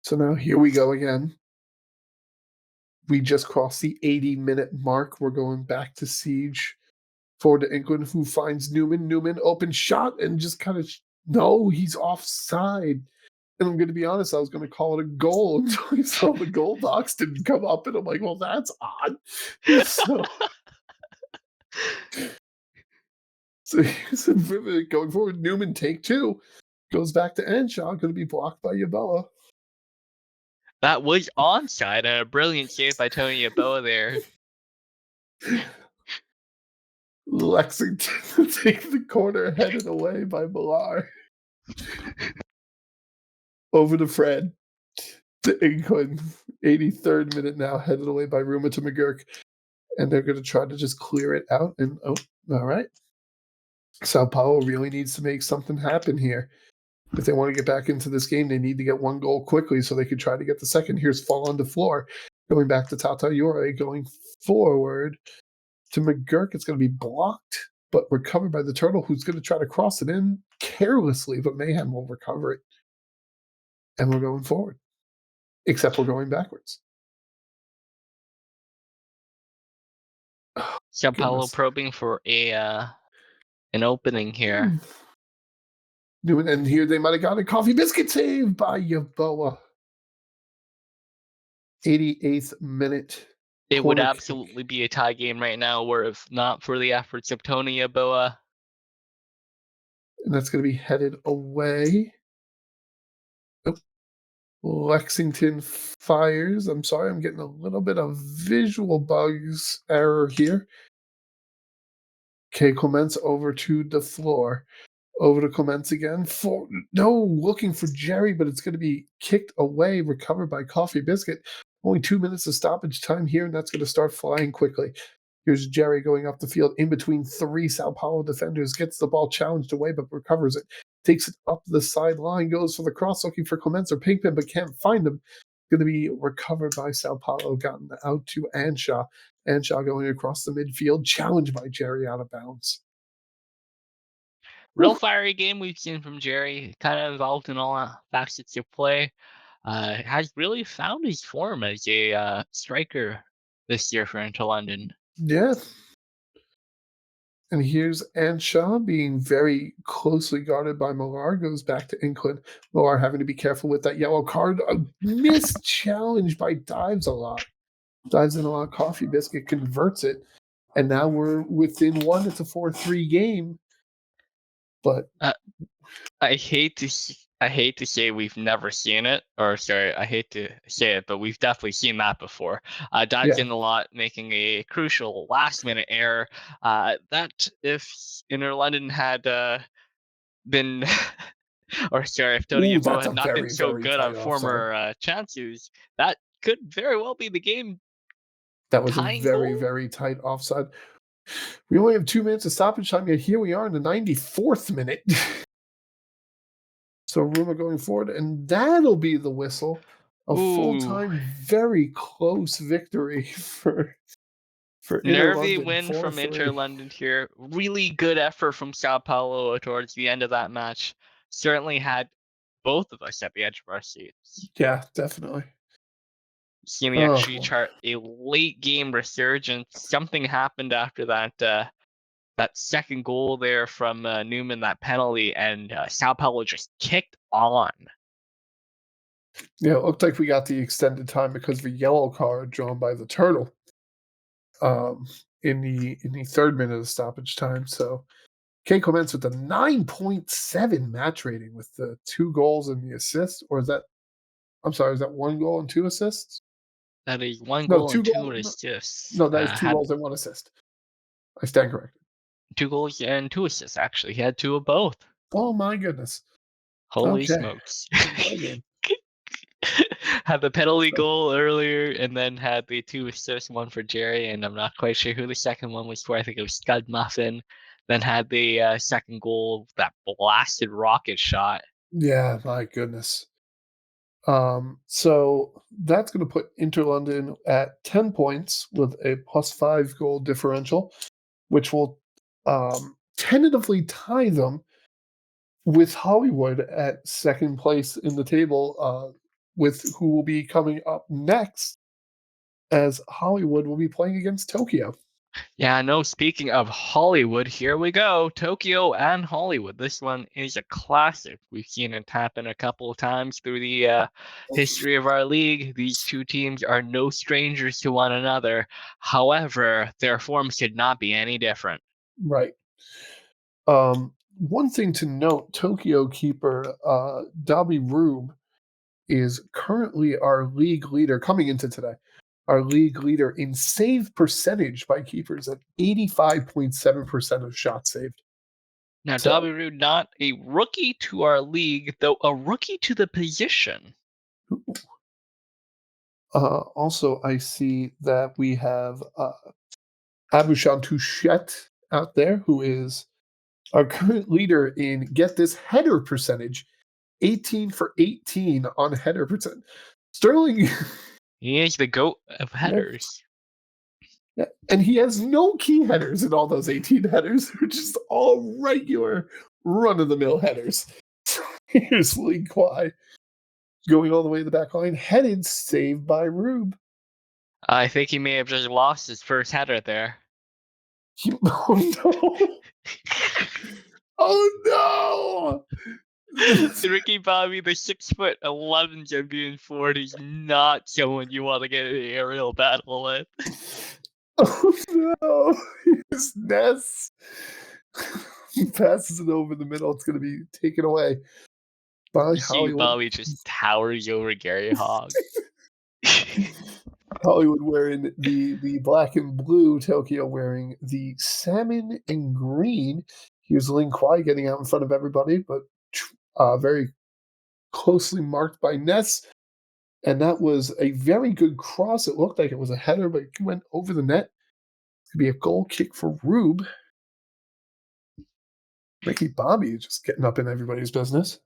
So now here we go again. We just crossed the 80-minute mark. We're going back to Siege. Forward to England, who finds Newman. Newman open shot and just kind of, no, he's offside. And I'm going to be honest, I was going to call it a goal until I saw the goal box didn't come up. And I'm like, well, that's odd. So So here's going forward. Newman take 2. Goes back to Anshaw. Going to be blocked by Yabella.
That was onside. A brilliant save by Tony Yeboah there.
Lexington take the corner, headed away by Millar. Over to Fred. To England. 83rd minute now, headed away by Ruma to McGurk. And they're going to try to just clear it out. And, all right. Sao Paulo really needs to make something happen here. If they want to get back into this game, they need to get 1 goal quickly so they can try to get the second. Here's Fall on the floor. Going back to Tata Yore, going forward to McGurk. It's going to be blocked, but recovered by the Turtle, who's going to try to cross it in carelessly, but Mayhem will recover it. And we're going forward. Except we're going backwards.
Sao Paulo
Goodness.
probing for an opening here.
Doing, and here they might have got a coffee biscuit save by Yeboah. 88th minute.
It would
corner
absolutely be a tie game right now, were if not for the efforts of Tony Yeboah.
And that's going to be headed away. Lexington fires. I'm sorry, I'm getting a little bit of visual bugs error here. Okay, Clements over to the floor. Over to Clements again. Looking for Jerry, but it's going to be kicked away, recovered by Coffee Biscuit. Only 2 minutes of stoppage time here, and that's going to start flying quickly. Here's Jerry going up the field in between 3 Sao Paulo defenders. Gets the ball challenged away, but recovers it. Takes it up the sideline, goes for the cross, looking for Clements or Pinkman, but can't find him. Going to be recovered by Sao Paulo, gotten out to Anshaw. Anshaw going across the midfield, challenged by Jerry out of bounds.
Real fiery game we've seen from Jerry, kind of involved in all facets of play. Has really found his form as a striker this year for Inter London.
Yeah. And here's Anshaw being very closely guarded by Millar. Goes back to England. Millar having to be careful with that yellow card. A missed challenge by Dives a lot. Dives in a lot. Coffee Biscuit converts it. And now we're within 1. It's a 4-3 game. But
I hate to say we've never seen it, or sorry, I hate to say it, but we've definitely seen that before. Dives in a lot, making a crucial last-minute error. That if Inter London had been, or sorry, if Tony Yeboah had not been so good on former chances, that could very well be the game.
That was a very, very tight offside. We only have 2 minutes of stoppage time, yet here we are in the 94th minute. So Ruma going forward, and that'll be the whistle. A full-time, very close victory for
Nervy win from Inter London here. Really good effort from Sao Paulo towards the end of that match. Certainly had both of us at the edge of our seats.
Yeah, definitely.
Seeing the XG chart, a late game resurgence. Something happened after that second goal there from Newman, that penalty, and Sao Paulo just kicked on.
Yeah, it looked like we got the extended time because of a yellow card drawn by the Turtle in the 3rd minute of stoppage time. So Kay Clements with a 9.7 match rating with the 2 goals and the assist, or is that 1 goal and 2 assists?
That is 1 goal and 2 assists.
No, that is 2 goals and 1 assist. I stand corrected.
2 goals and 2 assists, actually. He had 2 of both.
Oh, my goodness.
Holy smokes. Had the penalty goal earlier and then had the 2 assists, 1 for Jerry, and I'm not quite sure who the second one was for. I think it was Scud Muffin. Then had the second goal, that blasted rocket shot.
Yeah, my goodness. So that's going to put Inter London at 10 points with a +5 goal differential, which will tentatively tie them with Hollywood at 2nd place in the table, with who will be coming up next, as Hollywood will be playing against Tokyo.
Yeah, no, speaking of Hollywood, here we go. Tokyo and Hollywood. This one is a classic. We've seen it happen a couple of times through the history of our league. These two teams are no strangers to one another. However, their forms could not be any different.
Right. One thing to note, Tokyo keeper Dabi Rube is currently our league leader coming into today. Our league leader in save percentage by keepers at 85.7% of shots saved.
Now,
So-
Dabiru, not a rookie to our league, though a rookie to the position.
Also, I see that we have Abushan Touchette out there, who is our current leader in, get this, header percentage, 18 for 18 on header percent. Sterling,
He is the GOAT of headers.
yeah, and he has no key headers in all those 18 headers. They're just all regular run-of-the-mill headers. Here's Lee Kwai going all the way to the back line, headed, saved by Rube.
I think he may have just lost his first header there.
Oh no! Oh no!
Ricky Bobby, the 6'11" champion forward, is not someone you want to get an aerial battle with.
Oh no! His Ness passes it over the middle. It's going to be taken away by
You see
Hollywood.
Bobby just towers over Gary Hogg.
Hollywood wearing the black and blue, Tokyo wearing the salmon and green. Here's Ling Kwai getting out in front of everybody, but very closely marked by Ness. And that was a very good cross. It looked like it was a header, but it went over the net. It could be a goal kick for Rube. Ricky Bobby just getting up in everybody's business.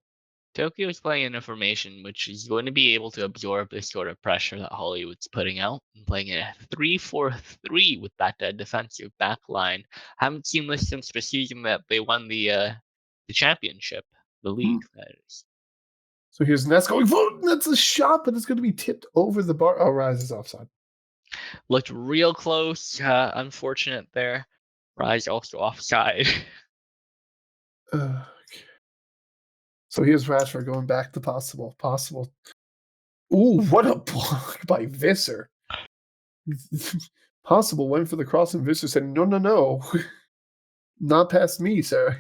Tokyo is playing in a formation which is going to be able to absorb this sort of pressure that Hollywood's putting out, and playing in a 3-4-3 with that defensive back line. Haven't seen this since the season that they won the championship, the league, that is.
So here's Ness going, that's a shot, but it's going to be tipped over the bar. Oh, Rise is offside.
Looked real close. Unfortunate there. Rise also offside.
Okay. So here's Rashford going back to possible. Ooh, what a block by Visser. Possible went for the cross, and Visser said, no. Not past me, sir.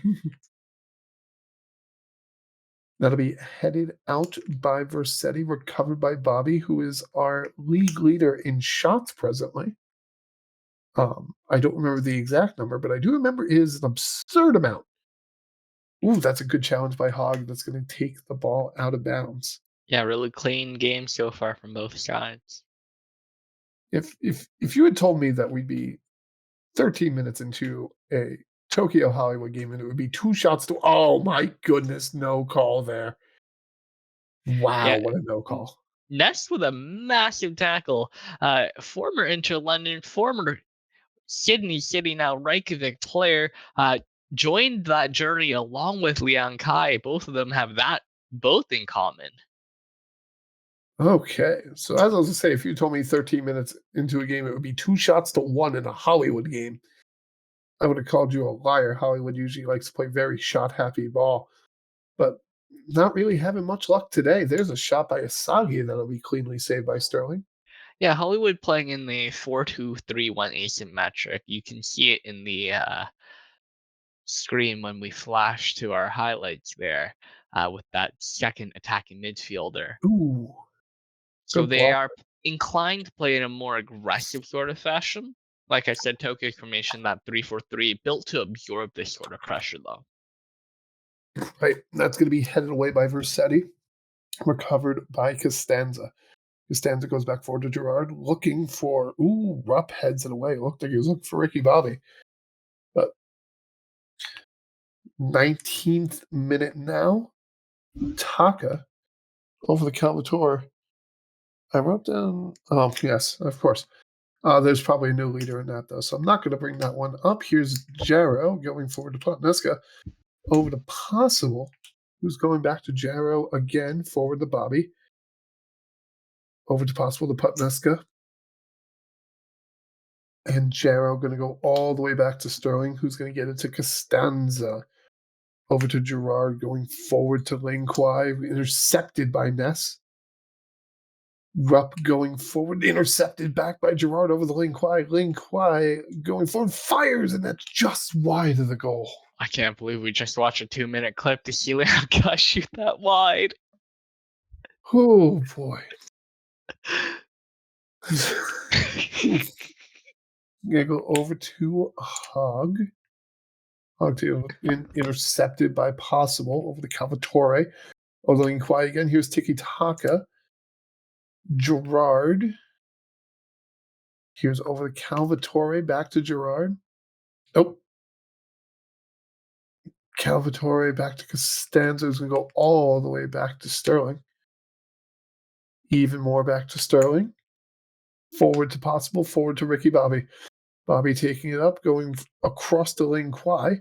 That'll be headed out by Versetti, recovered by Bobby, who is our league leader in shots presently. I don't remember the exact number, but I do remember it is an absurd amount. Ooh, that's a good challenge by Hogg. That's going to take the ball out of bounds.
Yeah, really clean game so far from both sides.
If you had told me that we'd be 13 minutes into a Tokyo Hollywood game and it would be 2 shots to, oh my goodness, no call there. Wow,
Yeah.
what a no call.
Nest with a massive tackle. Former Inter London, former Sydney City, now Reykjavik player, joined that journey along with Liang Kai. Both of them have that both in common.
Okay, so as I was going to say, if you told me 13 minutes into a game it would be 2 shots to 1 in a Hollywood game, I would have called you a liar. Hollywood usually likes to play very shot-happy ball, but not really having much luck today. There's a shot by Asagi that'll be cleanly saved by Sterling.
Yeah, Hollywood playing in the 4-2-3-1 asymmetric. You can see it in the screen when we flash to our highlights there, with that second attacking midfielder.
Ooh.
So
Good
they
block.
are inclined to play in a more aggressive sort of fashion. Like I said, Tokyo's formation, that 3-4-3, built to absorb this sort of pressure, though.
Right, that's going to be headed away by Versetti, recovered by Costanza. Costanza goes back forward to Gerard, looking for, Rupp heads it away. It looked like he was looking for Ricky Bobby. But 19th minute now, Taka over the Calvator. I wrote down, oh, yes, of course. There's probably a new leader in that, though, so I'm not going to bring that one up. Here's Jarrow going forward to Plotneska. Over to Possible, who's going back to Jarrow again, forward to Bobby. Over to Possible to Putneska. And Jarrow going to go all the way back to Sterling, who's going to get it to Costanza. Over to Gerard, going forward to Lane Kwai, intercepted by Ness. Rupp going forward, intercepted back by Gerard over the Lane Kwai. Lane Kwai going forward, fires, and that's just wide of the goal.
I can't believe we just watched a 2-minute clip to see Leon Ka shoot that wide.
Oh boy. Gonna go over to Hog. Hog to intercepted by Possible over the Calvatore. Over the Lane Kwai again. Here's Tiki Taka. Gerard. Here's over the Calvatore, back to Gerard. Oh. Calvatore back to Costanza is going to go all the way back to Sterling. Even more back to Sterling. Forward to Possible, forward to Ricky Bobby. Bobby taking it up, going across the Lane Kwai.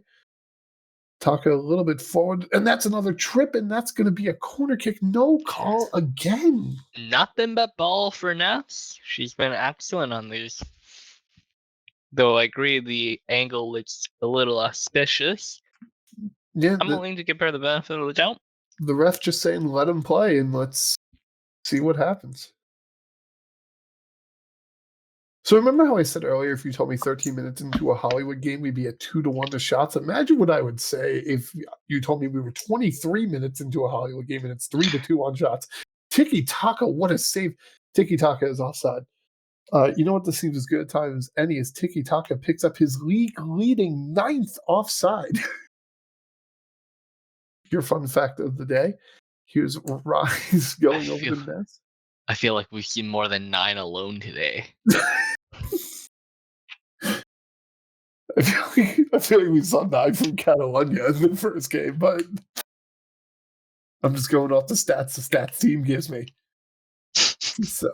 Taka a little bit forward, and that's another trip, and that's going to be a corner kick. No call again.
Nothing but ball for Ness. She's been excellent on these. Though I agree the angle looks a little auspicious.
Yeah,
I'm willing to give her the benefit of the doubt.
The ref just saying let him play, and let's see what happens. So remember how I said earlier, if you told me 13 minutes into a Hollywood game, we'd be at 2-1 to shots? Imagine what I would say if you told me we were 23 minutes into a Hollywood game and it's 3-2 on shots. Tiki Taka, what a save. Tiki Taka is offside. You know what this seems as good a time as any as Tiki Taka picks up his league-leading 9th offside. Your fun fact of the day. Here's Rise going over the Nets.
I feel like we've seen more than 9 alone today.
I feel like we saw 9 from Catalunya in the first game, but I'm just going off the stats the stats team gives me. So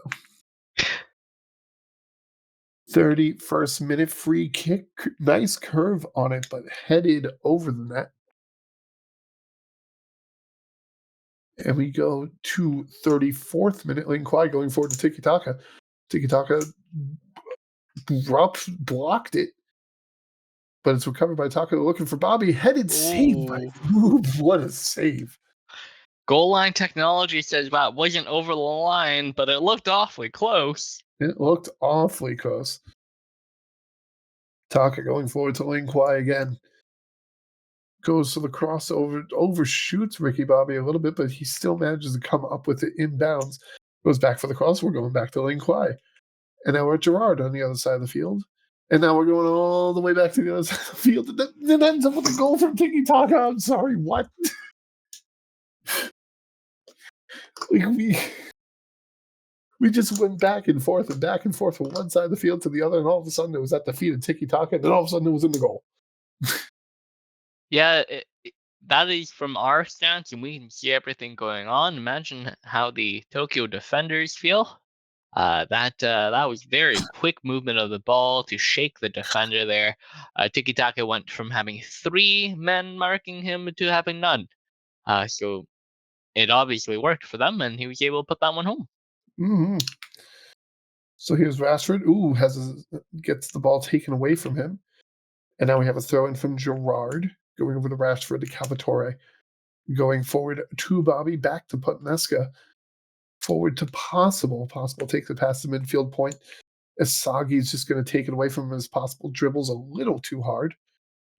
31st minute free kick, nice curve on it, but headed over the net. And we go to 34th minute. Lane Kwai going forward to Tiki Taka. Tiki Taka blocked it, but it's recovered by Taka. Looking for Bobby. Headed save by Rube. What a save.
Goal line technology says that wasn't over the line, but it looked awfully close.
It looked awfully close. Taka going forward to Lane Kwai again. Goes to the crossover, overshoots Ricky Bobby a little bit, but he still manages to come up with it inbounds. Goes back for the cross. We're going back to Lane Kwai. And now we're at Gerard on the other side of the field. And now we're going all the way back to the other side of the field. And then ends up with a goal from Tiki Taka. I'm sorry, what? we just went back and forth from one side of the field to the other, and all of a sudden it was at the feet of Tiki Taka, and then all of a sudden it was in the goal.
Yeah, that is from our stance, and we can see everything going on. Imagine how the Tokyo defenders feel. That was very quick movement of the ball to shake the defender there. Tiki Taka went from having 3 men marking him to having none. So it obviously worked for them, and he was able to put that one home.
Mm-hmm. So here's Rashford. Gets the ball taken away from him. And now we have a throw in from Gerard. Going over to Rashford to Calvatore. Going forward to Bobby. Back to Putneska. Forward to Possible. Possible takes it past the midfield point. Asagi's just going to take it away from him as Possible dribbles a little too hard.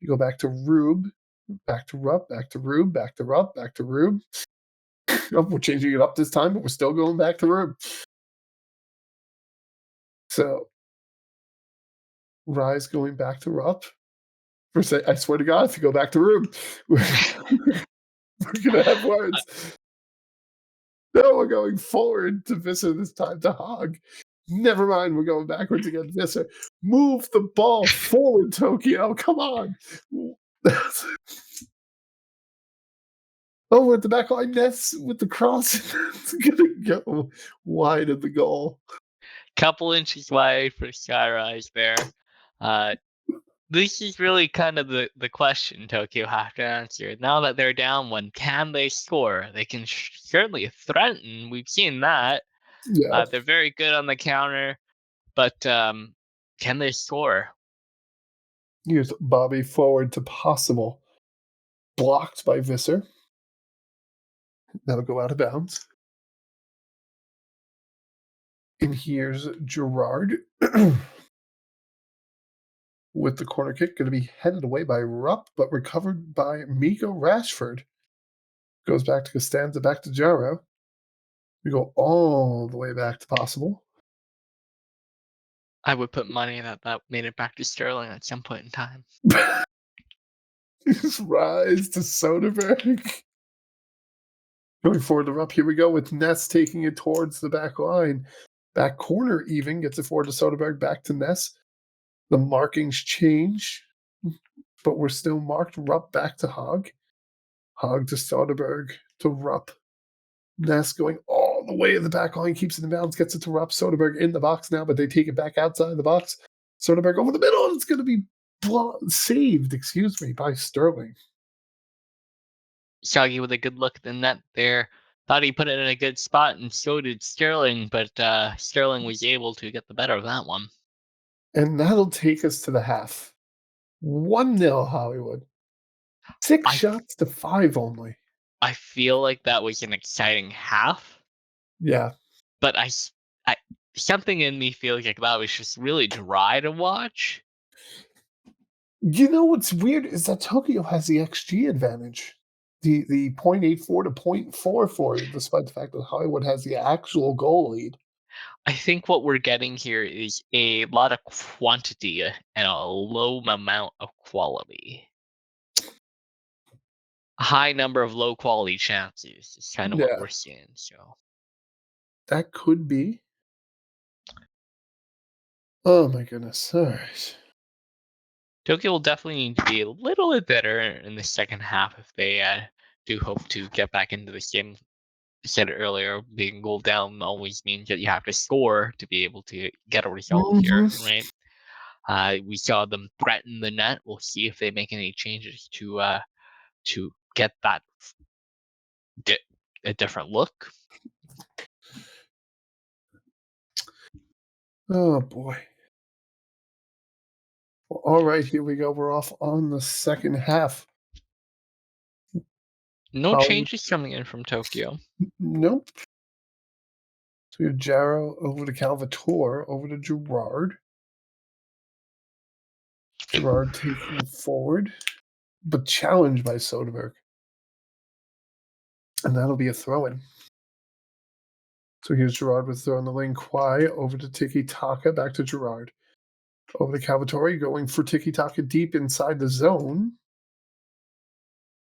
You go back to Rube. Back to Rupp. Back to Rube. Back to Rupp. Back to Rube. Oh, we're changing it up this time, but we're still going back to Rube. So, Rise going back to Rupp. I swear to God, if you go back to Rube, we're going to have words. No, we're going forward to Visser this time to Hog. Never mind, we're going backwards again. Visser, move the ball forward, Tokyo. Come on. Oh, at the back line, Ness with the cross. It's going to go wide of the goal.
Couple inches wide for Skyrise there. This is really kind of the question Tokyo have to answer. Now that they're down 1, can they score? They can certainly threaten. We've seen that.
Yeah.
They're very good on the counter, but Can they score?
Here's Bobby forward to Possible. Blocked by Visser. That'll go out of bounds. And here's Gerard with the corner kick. Going to be headed away by Rupp, but recovered by Miko Rashford. Goes back to Costanza, back to Jaro. We go all the way back to Possible.
I would put money that made it back to Sterling at some point in time.
Rise to Soderbergh. Going forward to Rupp. Here we go with Ness taking it towards the back line. Back corner even gets it forward to Soderbergh, back to Ness. The markings change, but we're still marked. Rupp back to Hogg. Hogg to Soderbergh to Rupp. Ness going all the way to the back line, keeps it in bounds, gets it to Rupp. Soderbergh in the box now, but they take it back outside the box. Soderbergh over the middle, and it's going to be saved, by Sterling.
Shaggy with a good look at the net there. Thought he put it in a good spot, and so did Sterling, but Sterling was able to get the better of that one.
And that'll take us to the half. 1-0 Hollywood. 6 shots to 5 only.
I feel like that was an exciting half.
Yeah.
But I something in me feels like that was just really dry to watch.
You know what's weird is that Tokyo has the XG advantage. The 0.84 to 0.44, despite the fact that Hollywood has the actual goal lead.
I think what we're getting here is a lot of quantity and a low amount of quality. A high number of low quality chances is kind of what we're seeing. So
that could be. Oh my goodness. All right.
Tokyo will definitely need to be a little bit better in the second half if they do hope to get back into this game. I said earlier, being goal down always means that you have to score to be able to get a result here, right? We saw them threaten the net. We'll see if they make any changes to get that a different look.
Oh boy. Well, all right, here we go. We're off on the second half.
No changes coming in from Tokyo.
Nope. So we have Jaro over to Calvator, over to Gerard. Gerard taking forward, but challenged by Soderbergh. And that'll be a throw-in. So here's Gerard with throw in the lane. Kwai over to Tiki Taka, back to Gerard. Over to Calvatori, going for Tiki Taka deep inside the zone.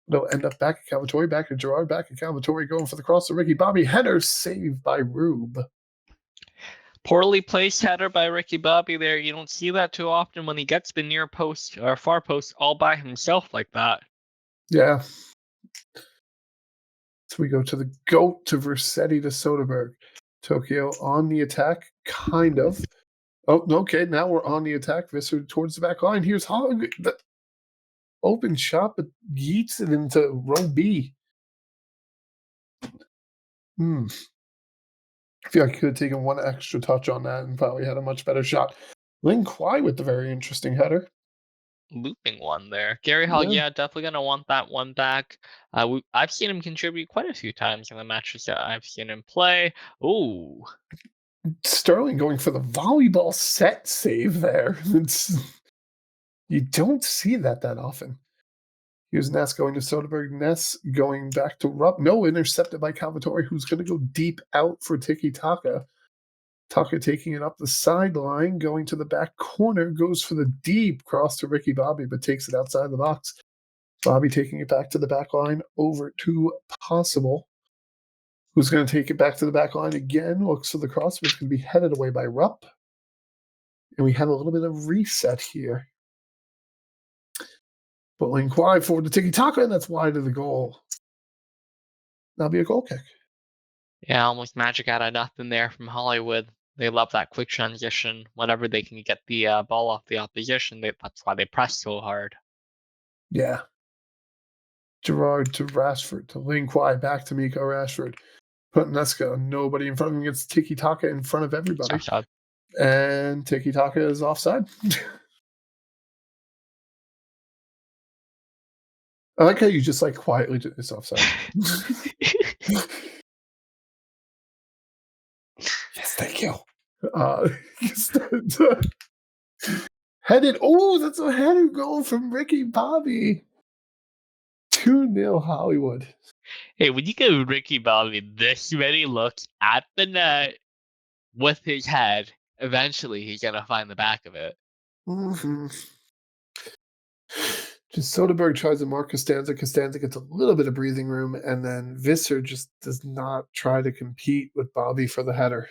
They'll end up back at Calvatori, back at Gerard, back at Calvatori, going for the cross to Ricky Bobby. Header saved by Rube.
Poorly placed header by Ricky Bobby there. You don't see that too often when he gets the near post or far post all by himself like that.
Yeah. So we go to the GOAT, to Versetti, to Soderbergh. Tokyo on the attack, kind of. Oh, okay, now we're on the attack. Visser towards the back line. Here's Hogg. The open shot, but yeets it into row B. I feel like I could have taken one extra touch on that and probably had a much better shot. Lin Kwai with the very interesting header.
Looping one there. Gary Hogg, definitely going to want that one back. I've seen him contribute quite a few times in the matches that I've seen him play. Ooh.
Sterling going for the volleyball set save there. You don't see that often. Here's Ness going to Soderbergh. Ness going back to Rupp. No, intercepted by Calvatori, who's going to go deep out for Tiki Taka. Taka taking it up the sideline, going to the back corner, goes for the deep cross to Ricky Bobby, but takes it outside the box. Bobby taking it back to the back line, over to Possible, who's going to take it back to the back line again, looks for the cross, but it's going to be headed away by Rupp. And we had a little bit of reset here. But Lin Kwai forward to Tiki Taka, and that's wide of the goal. That'll be a goal kick.
Yeah, almost magic out of nothing there from Hollywood. They love that quick transition. Whenever they can get the ball off the opposition, that's why they press so hard.
Yeah. Gerard to Rashford, to Lin Kwai, back to Miko Rashford. Putting Neska, nobody in front of him, gets Tiki Taka in front of everybody. And Tiki Taka is offside. I like how you just like quietly it's offside. Yes, thank you. Headed. Oh, that's a headed goal from Ricky Bobby. 2-0 Hollywood.
Hey, when you give Ricky Bobby this many looks at the net with his head, eventually he's gonna find the back of it.
Mm-hmm. Just Soderbergh tries to mark Costanza. Costanza gets a little bit of breathing room, and then Visser just does not try to compete with Bobby for the header.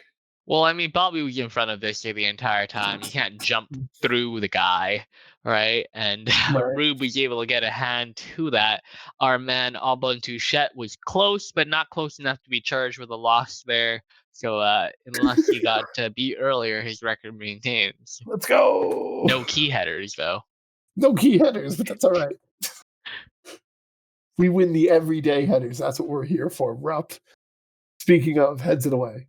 Well, I mean, Bobby was in front of Visser the entire time. You can't jump through the guy, right? And
Right.
Rube was able to get a hand to that. Our man Albon Touchette was close, but not close enough to be charged with a loss there. So unless he got beat earlier, his record maintains.
Let's go.
No key headers, though.
No key headers, but that's all right. We win the everyday headers. That's what we're here for. Rupp. Speaking of, heads it away.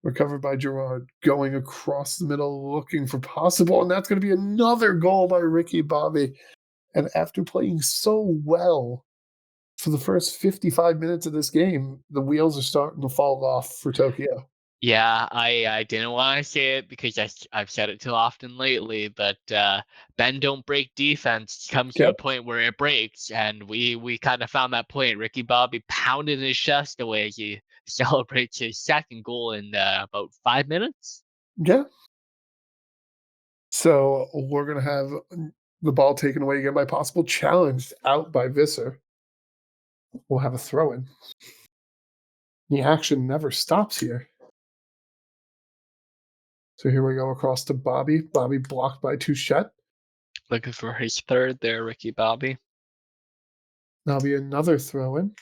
Recovered by Gerard, going across the middle, looking for possible, and that's going to be another goal by Ricky Bobby. And after playing so well for the first 55 minutes of this game, the wheels are starting to fall off for Tokyo.
Yeah, I didn't want to say it because I've said it too often lately, but Ben don't break defense comes to a
Yep.
point where it breaks, and we kind of found that point. Ricky Bobby pounded his chest away as he celebrates his second goal in about 5 minutes.
Yeah. So we're going to have the ball taken away again by possible, challenged out by Visser. We'll have a throw-in. The action never stops here. So here we go across to Bobby. Bobby blocked by Touchette.
Looking for his third there, Ricky Bobby.
That'll be another throw-in.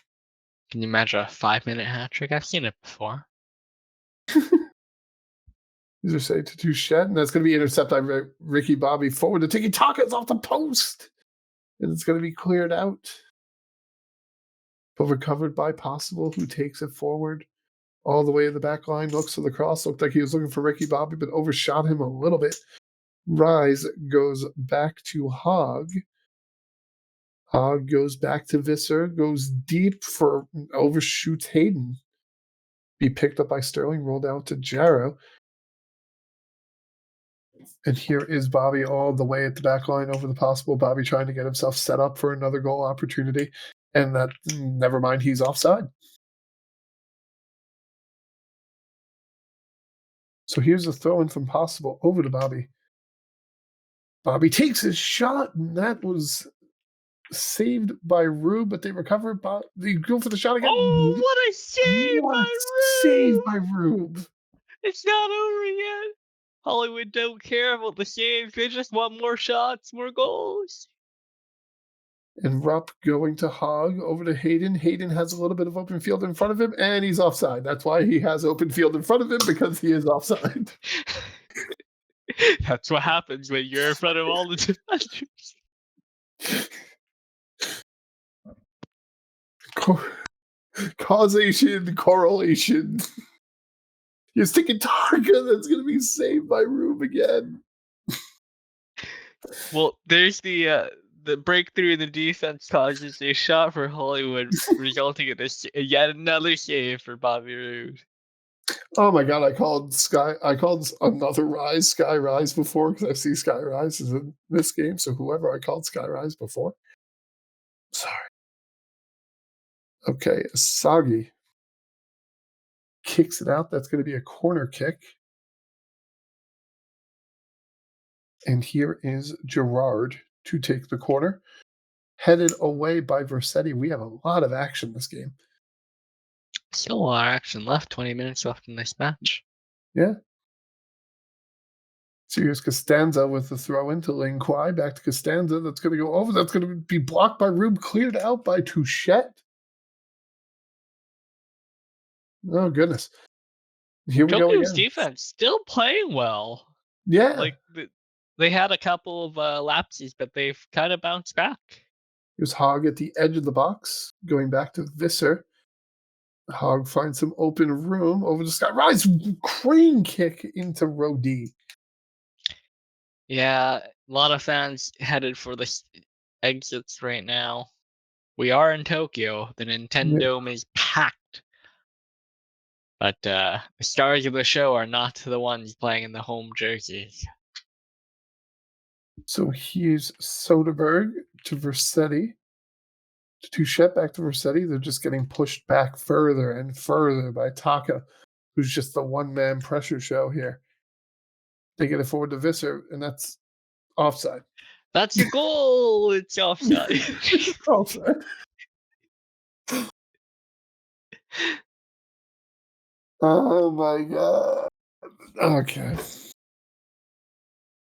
Can you imagine a 5-minute hat trick? I've seen it before.
These are saved to Touchette, and that's going to be intercepted by Ricky Bobby forward. The Tiki Taka is off the post, and it's going to be cleared out. But recovered by Possible, who takes it forward all the way to the back line, looks for the cross. Looked like he was looking for Ricky Bobby, but overshot him a little bit. Rise goes back to Hogg. Hogg goes back to Visser, goes deep for overshoots Hayden. Be picked up by Sterling, rolled out to Jarrow. And here is Bobby all the way at the back line over the Possible. Bobby trying to get himself set up for another goal opportunity. And that, never mind, he's offside. So here's a throw in from Possible over to Bobby. Bobby takes his shot, and that was saved by Rube, but they recover. They go for the shot again.
Oh, what a save
What
by
a
Rube!
save by Rube.
It's not over yet. Hollywood don't care about the saves. They just want more shots, more goals.
And Rupp going to Hogg over to Hayden. Hayden has a little bit of open field in front of him, and he's offside. That's why he has open field in front of him, because he is offside.
That's what happens when you're in front of all the defenders.
Causation, correlation. You're sticking Targa that's going to be saved by Rube again.
Well, there's the breakthrough in the defense causes a shot for Hollywood, resulting in this yet another save for Bobby Roode.
Oh my god, I called another Rise Sky Rise before, because I see Sky Rise is in this game, so whoever I called Sky Rise before. Sorry. Okay, Asagi kicks it out. That's going to be a corner kick. And here is Gerard to take the corner. Headed away by Versetti. We have a lot of action this game.
Still a lot of action left. 20 minutes left in this match.
Yeah. So here's Costanza with the throw into Ling Kwai. Back to Costanza. That's going to go over. That's going to be blocked by Rube. Cleared out by Touchette. Oh, goodness. Here we go
Tokyo's
again.
defense still playing well.
Yeah.
Like they had a couple of lapses, but they've kind of bounced back.
Here's Hogg at the edge of the box, going back to Visser. Hog finds some open room over the sky. Rise crane kick into row D.
Yeah, a lot of fans headed for the exits right now. We are in Tokyo. The Nintendo is packed. But the stars of the show are not the ones playing in the home jerseys.
So here's Soderbergh to Versetti. To Shep back to Versetti. They're just getting pushed back further and further by Taka, who's just the one-man pressure show here. They get it forward to Visser, and that's offside.
That's a goal! It's offside.
Offside. Oh my god. Okay.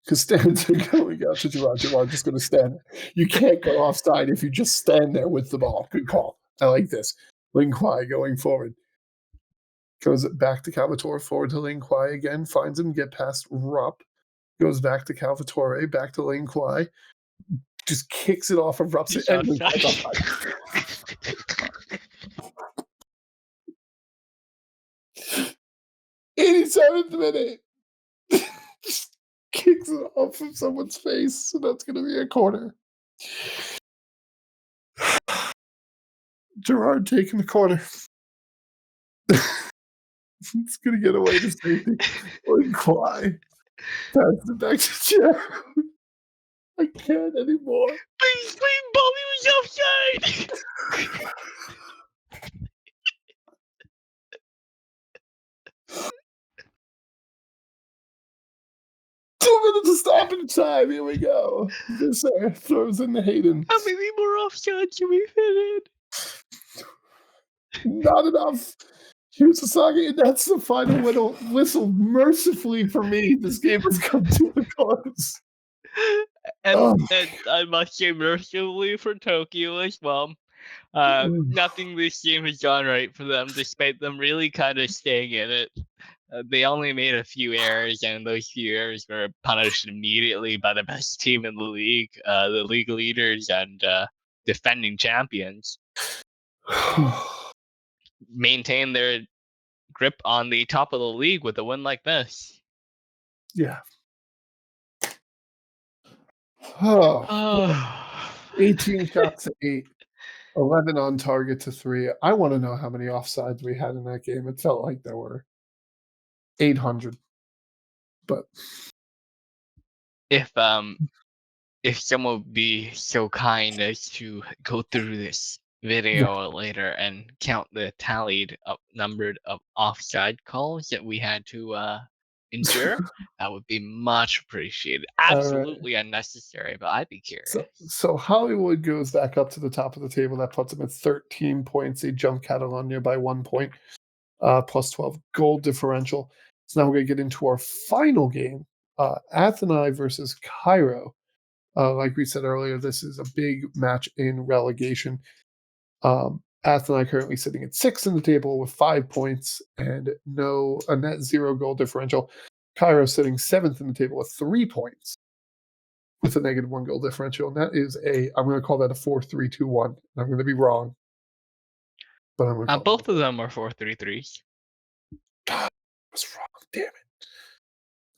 Because stands are going out to Gerard. Gerard just going to stand there. You can't go offside if you just stand there with the ball. Good call. I like this. Ling Kwai going forward. Goes back to Calvatore, forward to Ling Kwai again. Finds him, get past Rupp. Goes back to Calvatore, back to Ling Kwai. Just kicks it off of Rupp's and Ling Kwai's offside. 87th minute. Just kicks it off of someone's face, so that's going to be a corner. Gerard taking the corner. It's going to get away to safety. Ling Kwai. Pass it back to Gerard. I can't anymore.
Please, Bobby was offside!
2 minutes of stoppage time. Here we go. Visser throws in the Hayden.
How many more offsides should we fit in?
Not enough. Here's Sasaki, and that's the final whistle. Mercifully for me, this game has come to a close.
And I must say mercifully for Tokyo as well. Nothing this game has gone right for them, despite them really kind of staying in it. They only made a few errors, and those few errors were punished immediately by the best team in the league leaders and defending champions. Maintain their grip on the top of the league with a win like this.
Yeah. 18 shots to 8, 11 on target to 3. I want to know how many offsides we had in that game. It felt like there were 800. But
if someone would be so kind as to go through this video later and count the tallied numbered of offside calls that we had to endure, that would be much appreciated. Absolutely unnecessary, but I'd be curious.
So Hollywood goes back up to the top of the table. That puts them at 13 points. They jump Catalunya by 1 point, plus 12 goal differential. So now we're going to get into our final game, Athênai versus Cairo. Like we said earlier, this is a big match in relegation. Athênai currently sitting at 6th in the table with 5 points and a net 0 goal differential. Cairo sitting 7th in the table with 3 points with a negative 1 goal differential. And that is I'm going to call that a 4-3-2-1. I'm going to be wrong. But I'm going to
both of them are 4-3-3s.
I was wrong. Damn it.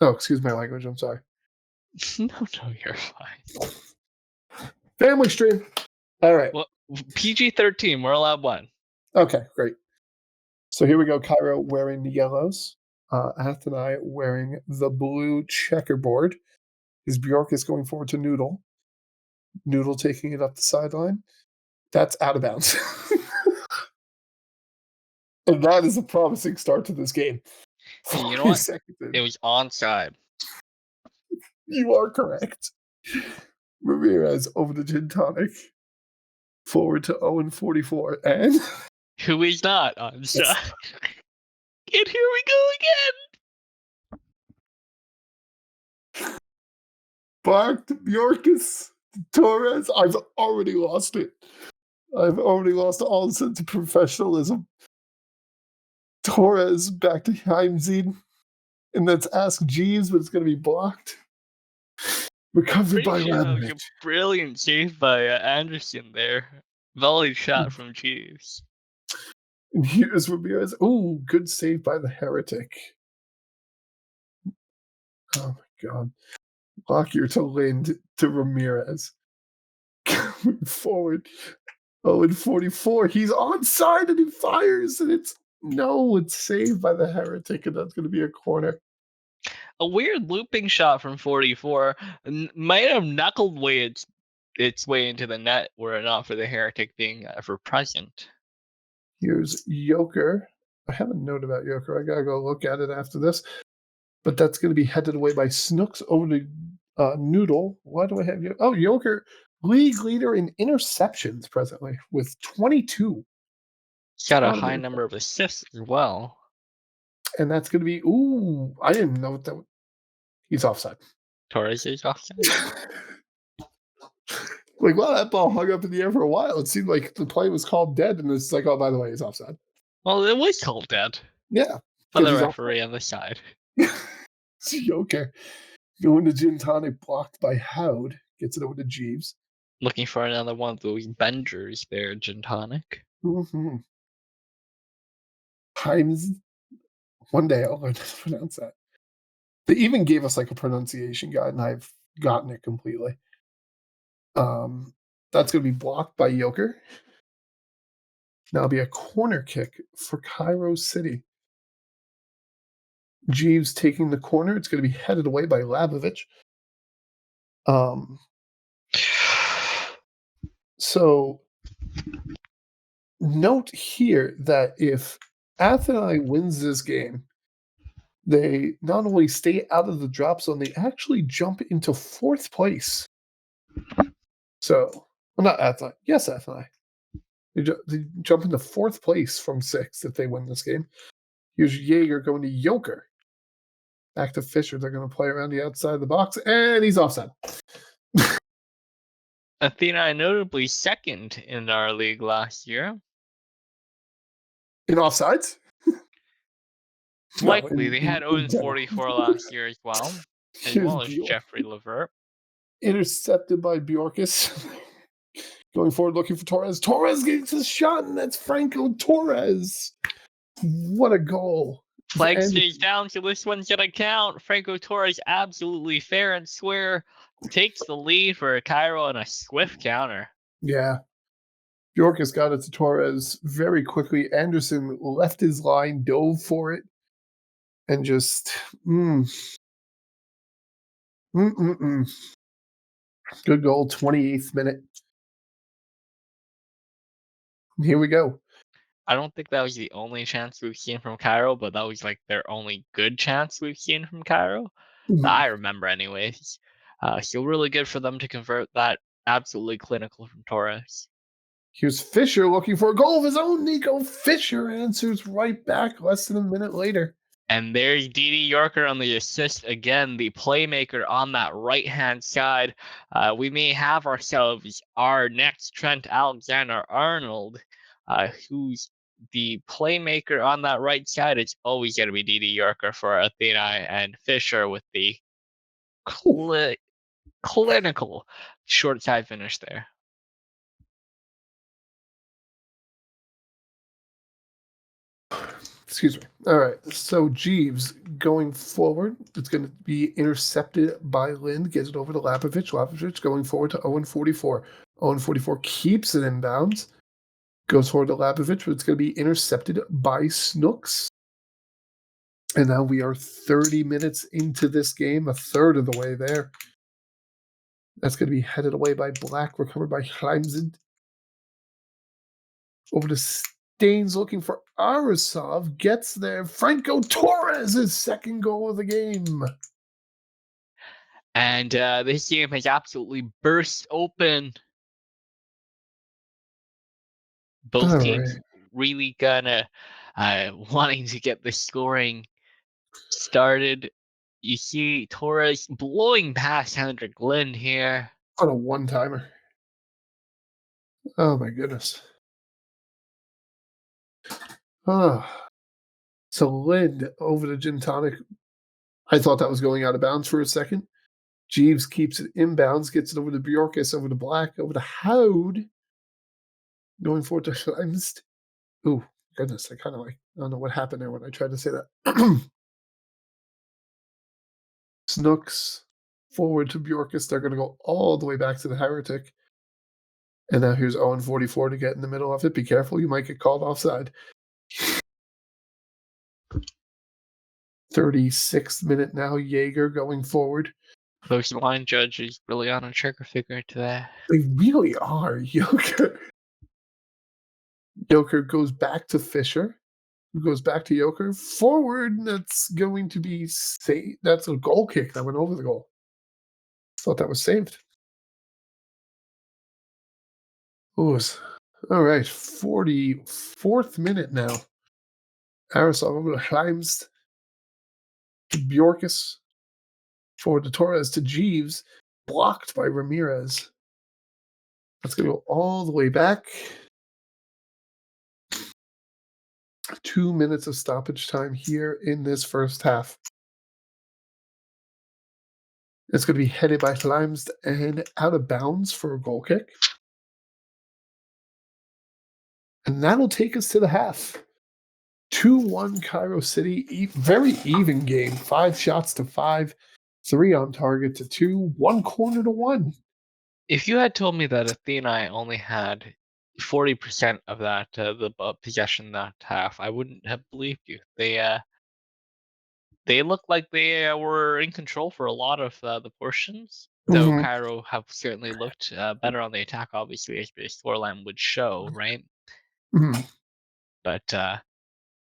Oh, excuse my language. I'm sorry.
No, you're fine.
Family stream. All right.
Well, PG-13, we're allowed 1.
Okay, great. So here we go. Cairo wearing the yellows. Athênai wearing the blue checkerboard. His Bjork is going forward to Noodle. Noodle taking it up the sideline. That's out of bounds. And that is a promising start to this game.
And you know what? It was onside.
You are correct. Ramirez over the gin tonic. Forward to Owen 44. And
who is not onside? And here we go again.
Back to Bjorkis. Torres. I've already lost it. I've already lost all sense of professionalism. Torres back to Heimzien. And that's Ask Jeeves, but it's going to be blocked. Recovered by Radovich.
Brilliant save by Anderson there. Volley shot from Jeeves.
And here's Ramirez. Oh, good save by the Heretic. Oh my god. Lockyer to Lind to Ramirez. Going forward. Oh, and 44. He's onside and he fires, and it's saved by the Heretic, and that's going to be a corner.
A weird looping shot from 44 might have knuckled its way into the net were it not for the Heretic being ever present.
Here's Joker. I have a note about Joker. I gotta go look at it after this. But that's going to be headed away by Snooks over to Noodle. Why do I have you? Oh, Joker, league leader in interceptions presently with 22.
He's got a high number of assists as well.
And that's going to be, ooh, I didn't know what that was. He's offside.
Torres is offside.
Like, well, that ball hung up in the air for a while. It seemed like the play was called dead, and it's like, oh, by the way, he's offside.
Well, it was called dead.
Yeah.
For the referee on the side.
Joker going to Gin Tonic, blocked by Howd. Gets it over to Jeeves.
Looking for another one of those benders there, Gin Tonic.
Mm-hmm. Times. One day I'll learn how to pronounce that. They even gave us like a pronunciation guide, and I've gotten it completely. That's going to be blocked by Joker. Now it'll be a corner kick for Cairo City. Jeeves taking the corner. It's going to be headed away by Labovich. So note here that if Athênai wins this game, they not only stay out of the drop zone, they actually jump into 4th place. So, well, not Athênai. Yes, Athênai. They jump into 4th place from 6th if they win this game. Here's Jaeger going to Joker. Back to Fisher. They're going to play around the outside of the box, and he's offside.
Athênai notably second in our league last year.
In offsides?
Likely. They had Owens 44 last year as well. As well as Jeffrey Levert.
Intercepted by Bjorkis. Going forward, looking for Torres. Torres gets a shot, and that's Franco Torres. What a goal.
Flag stays down, so this one's going to count. Franco Torres absolutely fair and square. Takes the lead for Cairo on a swift counter.
Yeah. Bjorkis got it to Torres very quickly. Anderson left his line, dove for it, and just Good goal, 28th minute. Here we go.
I don't think that was the only chance we've seen from Cairo, but that was like their only good chance we've seen from Cairo. That I remember anyways. So really good for them to convert that. Absolutely clinical from Torres.
Here's Fisher looking for a goal of his own. Nico Fisher answers right back less than a minute later.
And there's Didi Yorker on the assist again, the playmaker on that right-hand side. We may have ourselves our next Trent Alexander-Arnold, who's the playmaker on that right side. It's always going to be Didi Yorker for Athênai, and Fisher with the clinical short side finish there.
Excuse me. All right. So Jeeves going forward. It's going to be intercepted by Lind. Gets it over to Lapovich. Lapovich going forward to Owen 44. Owen 44 keeps it in bounds. Goes forward to Lapovich, but it's going to be intercepted by Snooks. And now we are 30 minutes into this game, a third of the way there. That's going to be headed away by Black, recovered by Heimsend. Over to Staines looking for Arasov. Gets there. Franco Torres, his second goal of the game.
And this game has absolutely burst open. Both teams really gonna wanting to get the scoring started. You see Torres blowing past Hendrik Lind here.
On a one-timer. Oh my goodness. So Lind over to Gin Tonic. I thought that was going out of bounds for a second. Jeeves keeps it inbounds, gets it over to Bjorkis, over to Black, over to Howd. Going forward to Heimst. Ooh, Goodness, I kind of I don't know what happened there when I tried to say that. Snooks forward to Bjorkis. They're going to go all the way back to the Heretic. And now here's Owen 44 to get in the middle of it. Be careful, you might get called offside. 36th minute now, Jaeger going forward.
Those line judges really on a trigger figure today.
They really are. Joker goes back to Fisher, who goes back to Joker. Forward, that's going to be saved. That's a goal kick that went over the goal. Thought that was saved. All right, 44th minute now. Arasov over to Heimst, to Bjorkis, forward to Torres, to Jeeves, blocked by Ramirez. That's going to go all the way back. 2 minutes of stoppage time here in this first half. It's going to be headed by Heimst and out of bounds for a goal kick. And that'll take us to the half. 2-1 Cairo City. Very even game. 5 shots to 5. 3 on target to 2. 1 corner to 1.
If you had told me that Athênai only had 40% of that the possession that half, I wouldn't have believed you. They looked like they were in control for a lot of the portions, though Cairo have certainly looked better on the attack, obviously, as the scoreline would show, right? But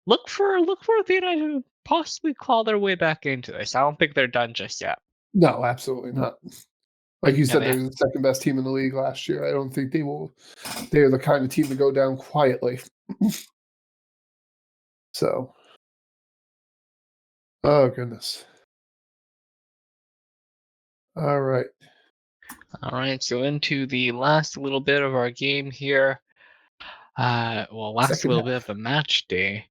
look for Athena to possibly claw their way back into this. I don't think they're done just yet.
No, absolutely not. Like you said,
they-
they're the second best team in the league last year. I don't think they will. They're the kind of team to go down quietly. So, oh goodness. All right.
So into the last little bit of our game here. Last
Second
little
half.
bit of the match day.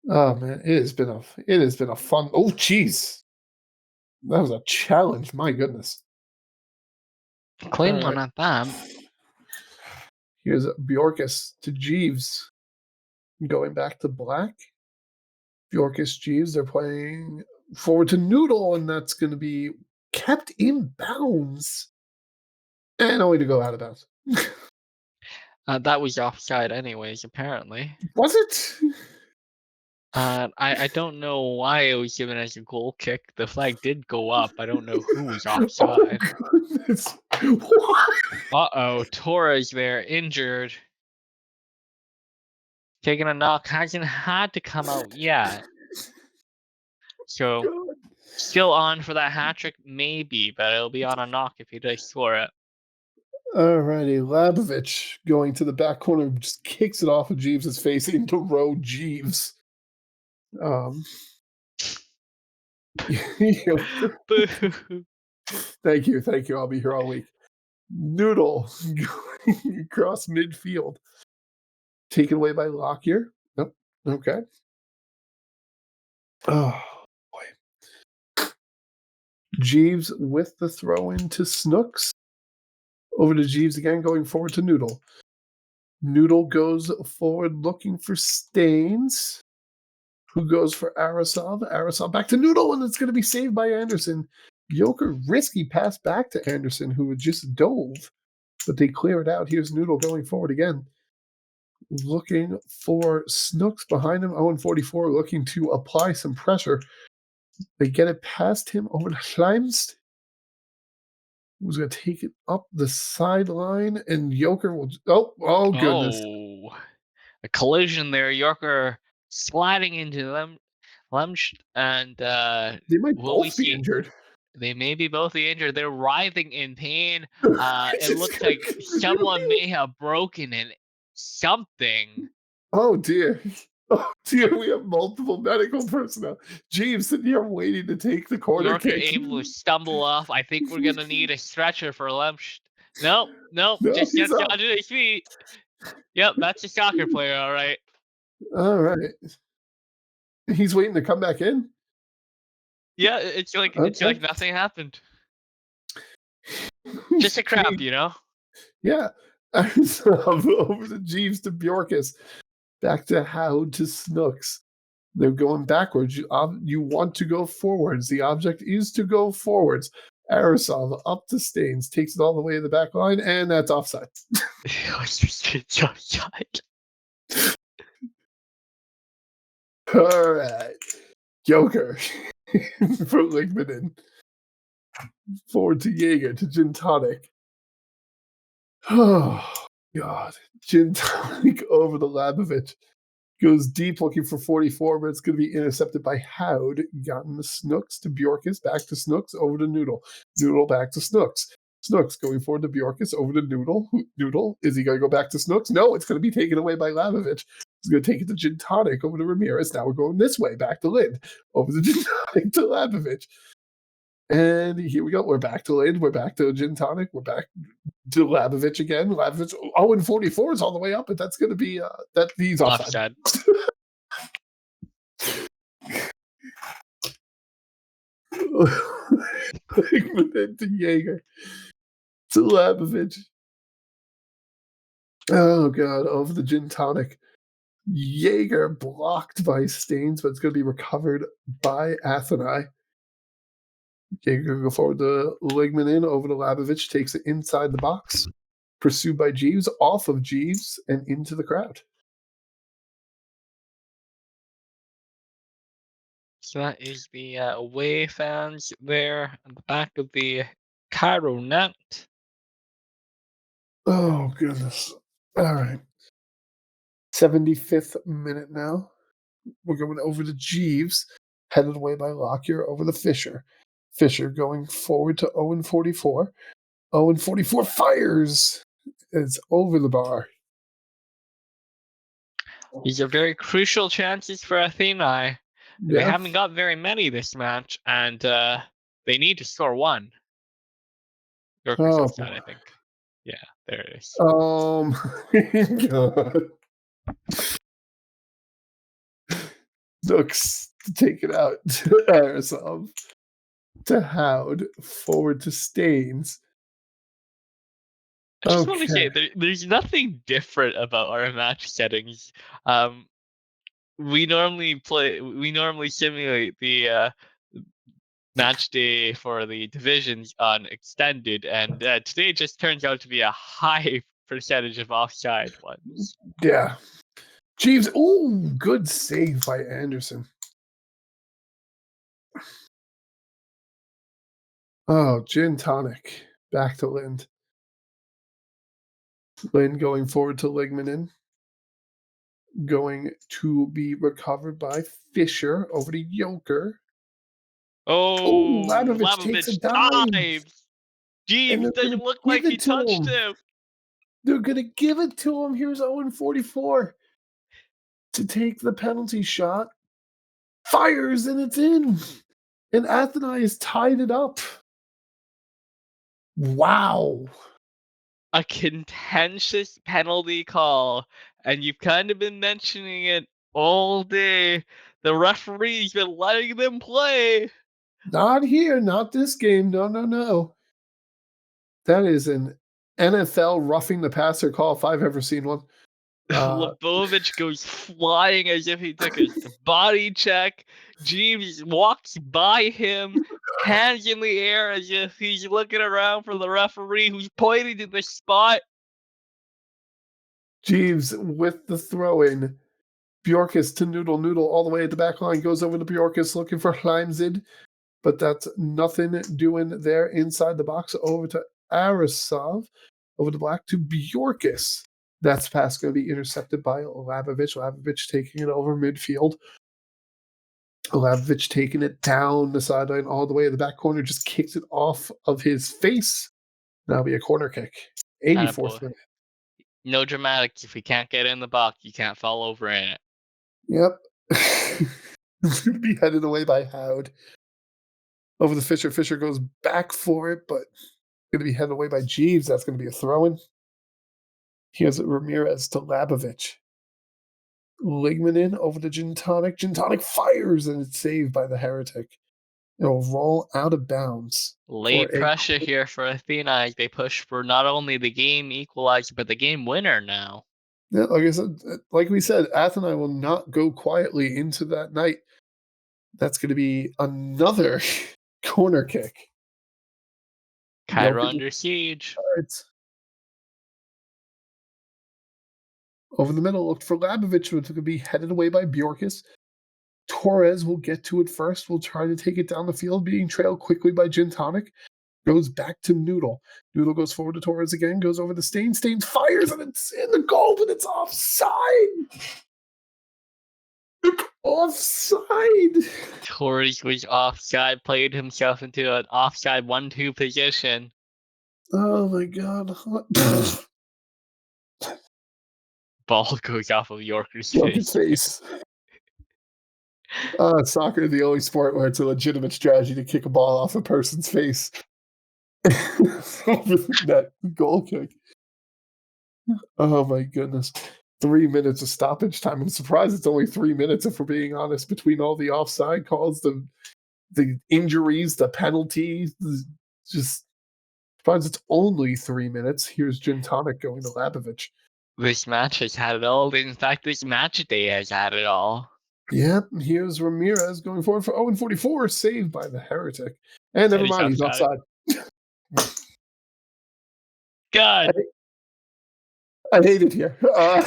Oh man, it has been a fun. Oh jeez, that was a challenge. My goodness.
Claim
All
one
right.
at that.
Here's Bjorkis to Jeeves. Going back to black. Bjorkis, Jeeves, they're playing forward to Noodle, and that's going to be kept in bounds. And only to go out of bounds.
That was offside anyways, apparently.
Was it?
I don't know why it was given as a goal kick. The flag did go up. I don't know who was offside.
Oh, goodness. What?
Uh-oh, Torres there, injured. Taking a knock, hasn't had to come out yet. So,
God.
still on for that hat trick? Maybe, but it'll be on a knock if he does score it.
Alrighty, Labovich going to the back corner, just kicks it off of Jeeves' face into row Jeeves. Thank you. I'll be here all week. Noodle going across midfield. Taken away by Lockyer. Nope. Okay. Oh, boy. Jeeves with the throw into Snooks. Over to Jeeves again, going forward to Noodle. Noodle goes forward looking for Staines, who goes for Arasov. Arasov back to Noodle, and it's going to be saved by Anderson. Joker risky pass back to Anderson, who had just dove, but they clear it out. Here's Noodle going forward again. Looking for Snooks behind him. Owen 44 looking to apply some pressure. They get it past him over to Heimst, who's going to take it up the sideline, and Joker will... Oh, goodness.
Oh, a collision there. Yorker sliding into them. Lemsch and
They might both be injured.
They may be both injured. They're writhing in pain. It looks like someone may have broken in something.
Oh dear. We have multiple medical personnel. Jeeves sitting here waiting to take the corner
Yorker
kick.
able to stumble off. I think we're gonna need a stretcher for Lemsch. Nope.
No,
Just
he's
gets
up.
onto his feet. Yep, that's a soccer player, all right.
All right. He's waiting to come back in.
Yeah, it's like nothing happened. Just a crap, you know.
Yeah. Over to Jeeves to Bjorkis. Back to Howd to Snooks. They're going backwards. You want to go forwards. The object is to go forwards. Arasov up to Staines, takes it all the way to the back line, and that's offside.
It's offside.
All right. Joker for Ligmanen. Forward to Jaeger to Gin Tonic. Oh, God. Gin Tonic over the Labovich. Goes deep looking for 44, but it's going to be intercepted by Howd. Gotten the Snooks to Bjorkus, back to Snooks, over to Noodle. Noodle back to Snooks. Snooks going forward to Bjorkus, over to Noodle. Noodle, is he going to go back to Snooks? No, it's going to be taken away by Labovich. He's going to take it to Gin Tonic, over to Ramirez. Now we're going this way, back to Lind. Over to Gin Tonic to Labovich. And here we go. We're back to Lind. We're back to Gin Tonic. We're back to Labovich again. Labovich, and 44 is all the way up, but that's going to be that he's offside. Ligmanen to Jaeger to Labovich. Oh God, over the Gin Tonic. Jaeger blocked by Staines, but it's going to be recovered by Athênai. Jaeger going to go forward to Ligmanen, over to Labovich, takes it inside the box. Pursued by Jeeves, off of Jeeves, and into the crowd.
So that is the away fans there at the back of the Cairo net.
Oh, goodness. All right. 75th minute now. We're going over to Jeeves, headed away by Lockyer, over to Fisher. Fisher going forward to Owen 44. Owen 44 fires. It's over the bar.
These are very crucial chances for Athênai. They haven't got very many this match, and they need to score one. Offside, I think. Yeah, there it is.
God. Looks to take it out to Arasov, to Howd, forward to Staines.
I just want to say there's nothing different about our match settings. We normally simulate the match day for the divisions on extended, and today just turns out to be a high percentage of offside ones.
Yeah. Jeeves, good save by Anderson. Oh, Gin Tonic. Back to Lind. Lind going forward to Ligmanen. Going to be recovered by Fisher, over to Joker.
Labovich
takes a dive.
Jeeves doesn't look like he touched him.
They're going to give it to him. Here's Owen 44 to take the penalty shot. Fires, and it's in. And Athênai has tied it up. Wow.
A contentious penalty call, and you've kind of been mentioning it all day. The referee's been letting them play.
Not here, not this game. No. That is an NFL roughing the passer call if I've ever seen one.
Labovich goes flying as if he took a body check. Jeeves walks by him, hands in the air as if he's looking around for the referee who's pointing to the spot.
Jeeves with the throw-in. Bjorkus to Noodle. Noodle all the way at the back line. Goes over to Bjorkus looking for Heimzid. But that's nothing doing there inside the box. Over to Arasov. Over to Black to Bjorkus. That's pass going to be intercepted by Labovich. Labovich taking it over midfield. Labovich taking it down the sideline all the way to the back corner. Just kicks it off of his face. That'll be a corner kick. 84th minute.
No dramatics. If we can't get in the box, you can't fall over in it.
Yep. It's going to be headed away by Howd. Over the Fisher. Fisher goes back for it, but going to be headed away by Jeeves. That's going to be a throw-in. Here's Ramirez to Labovich. Ligmanen over to Gin Tonic. Gin Tonic fires, and it's saved by the Heretic. It'll roll out of bounds.
Late pressure here for Athênai. They push for not only the game equalizer, but the game winner now.
Yeah, like I said, like we said, Athênai will not go quietly into that night. That's going to be another corner kick.
Cairo
Jokic
under siege.
starts over the middle. Looked for Labovic, which could be headed away by Bjorkis. Torres will get to it first. Will try to take it down the field, being trailed quickly by Gintonic. Goes back to Noodle. Noodle goes forward to Torres again, goes over the Stain. Stain fires, and it's in the goal, but it's offside. Offside.
Torres was offside, played himself into an offside 1-2 position.
Oh my god.
Ball goes off of Yorker's
Joker's
face.
face. Soccer is the only sport where it's a legitimate strategy to kick a ball off a person's face. Over the net goal kick. Oh my goodness. 3 minutes of stoppage time. I'm surprised it's only 3 minutes, if we're being honest, between all the offside calls, the injuries, the penalties. Just surprised it's only 3 minutes. Here's Gintonic going to Labovic.
This match has had it all. In fact, this match day has had it all.
Yep, here's Ramirez going forward for 0-44, saved by the Heretic. And never mind, he's offside.
God.
I hate it here. All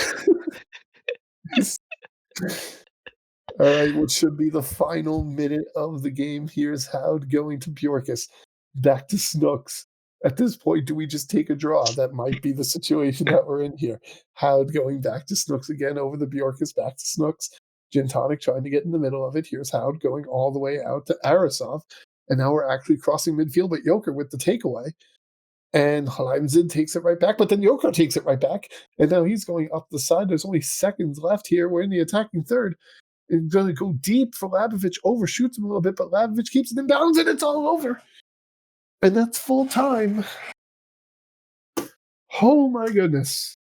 right, what should be the final minute of the game? Here's Howd going to Bjorkis. Back to Snooks. At this point, do we just take a draw? That might be the situation that we're in here. Howd going back to Snooks again over the Bjorkis, back to Snooks. Gintonic trying to get in the middle of it. Here's Howd going all the way out to Arasov. And now we're actually crossing midfield, but Joker with the takeaway. And Leimzid takes it right back, but then Joker takes it right back. And now he's going up the side. There's only seconds left here. We're in the attacking third. It's going to go deep for Labovic, overshoots him a little bit, but Labovic keeps it in bounds, and it's all over. And that's full time. Oh my goodness.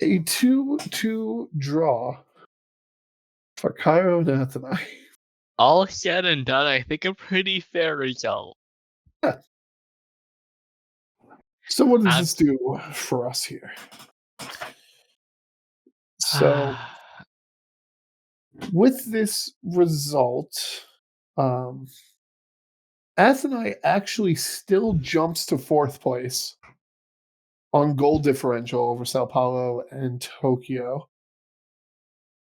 A 2-2 draw for Cairo and Athênai.
All said and done, I think a pretty fair result.
Yeah. So what does this do for us here? So with this result, Athênai actually still jumps to 4th place on goal differential over Sao Paulo and Tokyo.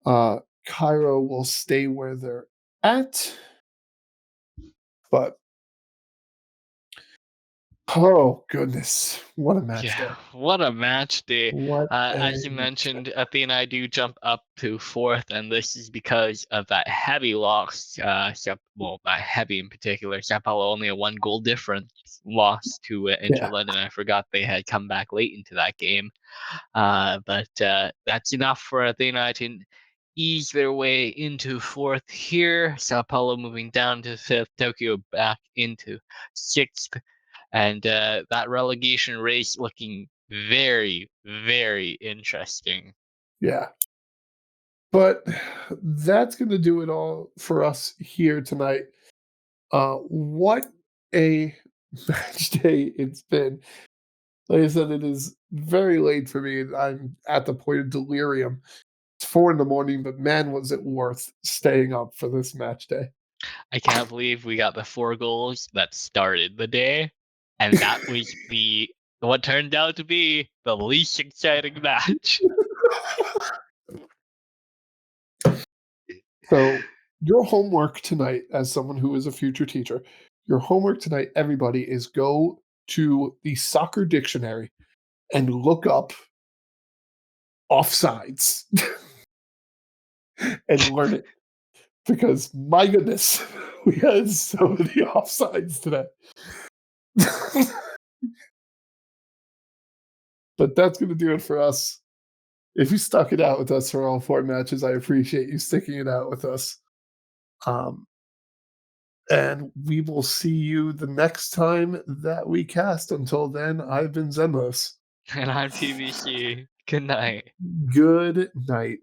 Cairo will stay where they're at, but oh goodness, what a match day!
What a match day!
What
as you mentioned, Athênai do jump up to 4th, and this is because of that heavy loss. That heavy in particular. Sao Paulo only a 1 goal difference loss to Inter London. I forgot they had come back late into that game, but that's enough for Athênai to ease their way into 4th here. Sao Paulo moving down to 5th. Tokyo back into 6th. And that relegation race looking very, very interesting.
Yeah. But that's going to do it all for us here tonight. What a match day it's been. Like I said, it is very late for me. I'm at the point of delirium. It's 4 a.m, but man, was it worth staying up for this match day.
I can't believe we got the 4 goals that started the day. And that was what turned out to be the least exciting match.
So your homework tonight, as someone who is a future teacher, your homework tonight, everybody, is go to the soccer dictionary and look up offsides and learn it. Because my goodness, we had so many offsides today. But that's going to do it for us. If you stuck it out with us for all 4 matches, I appreciate you sticking it out with us. And we will see you the next time that we cast. Until then, I've been Xenlos.
And I'm PVC. Good night.
Good night.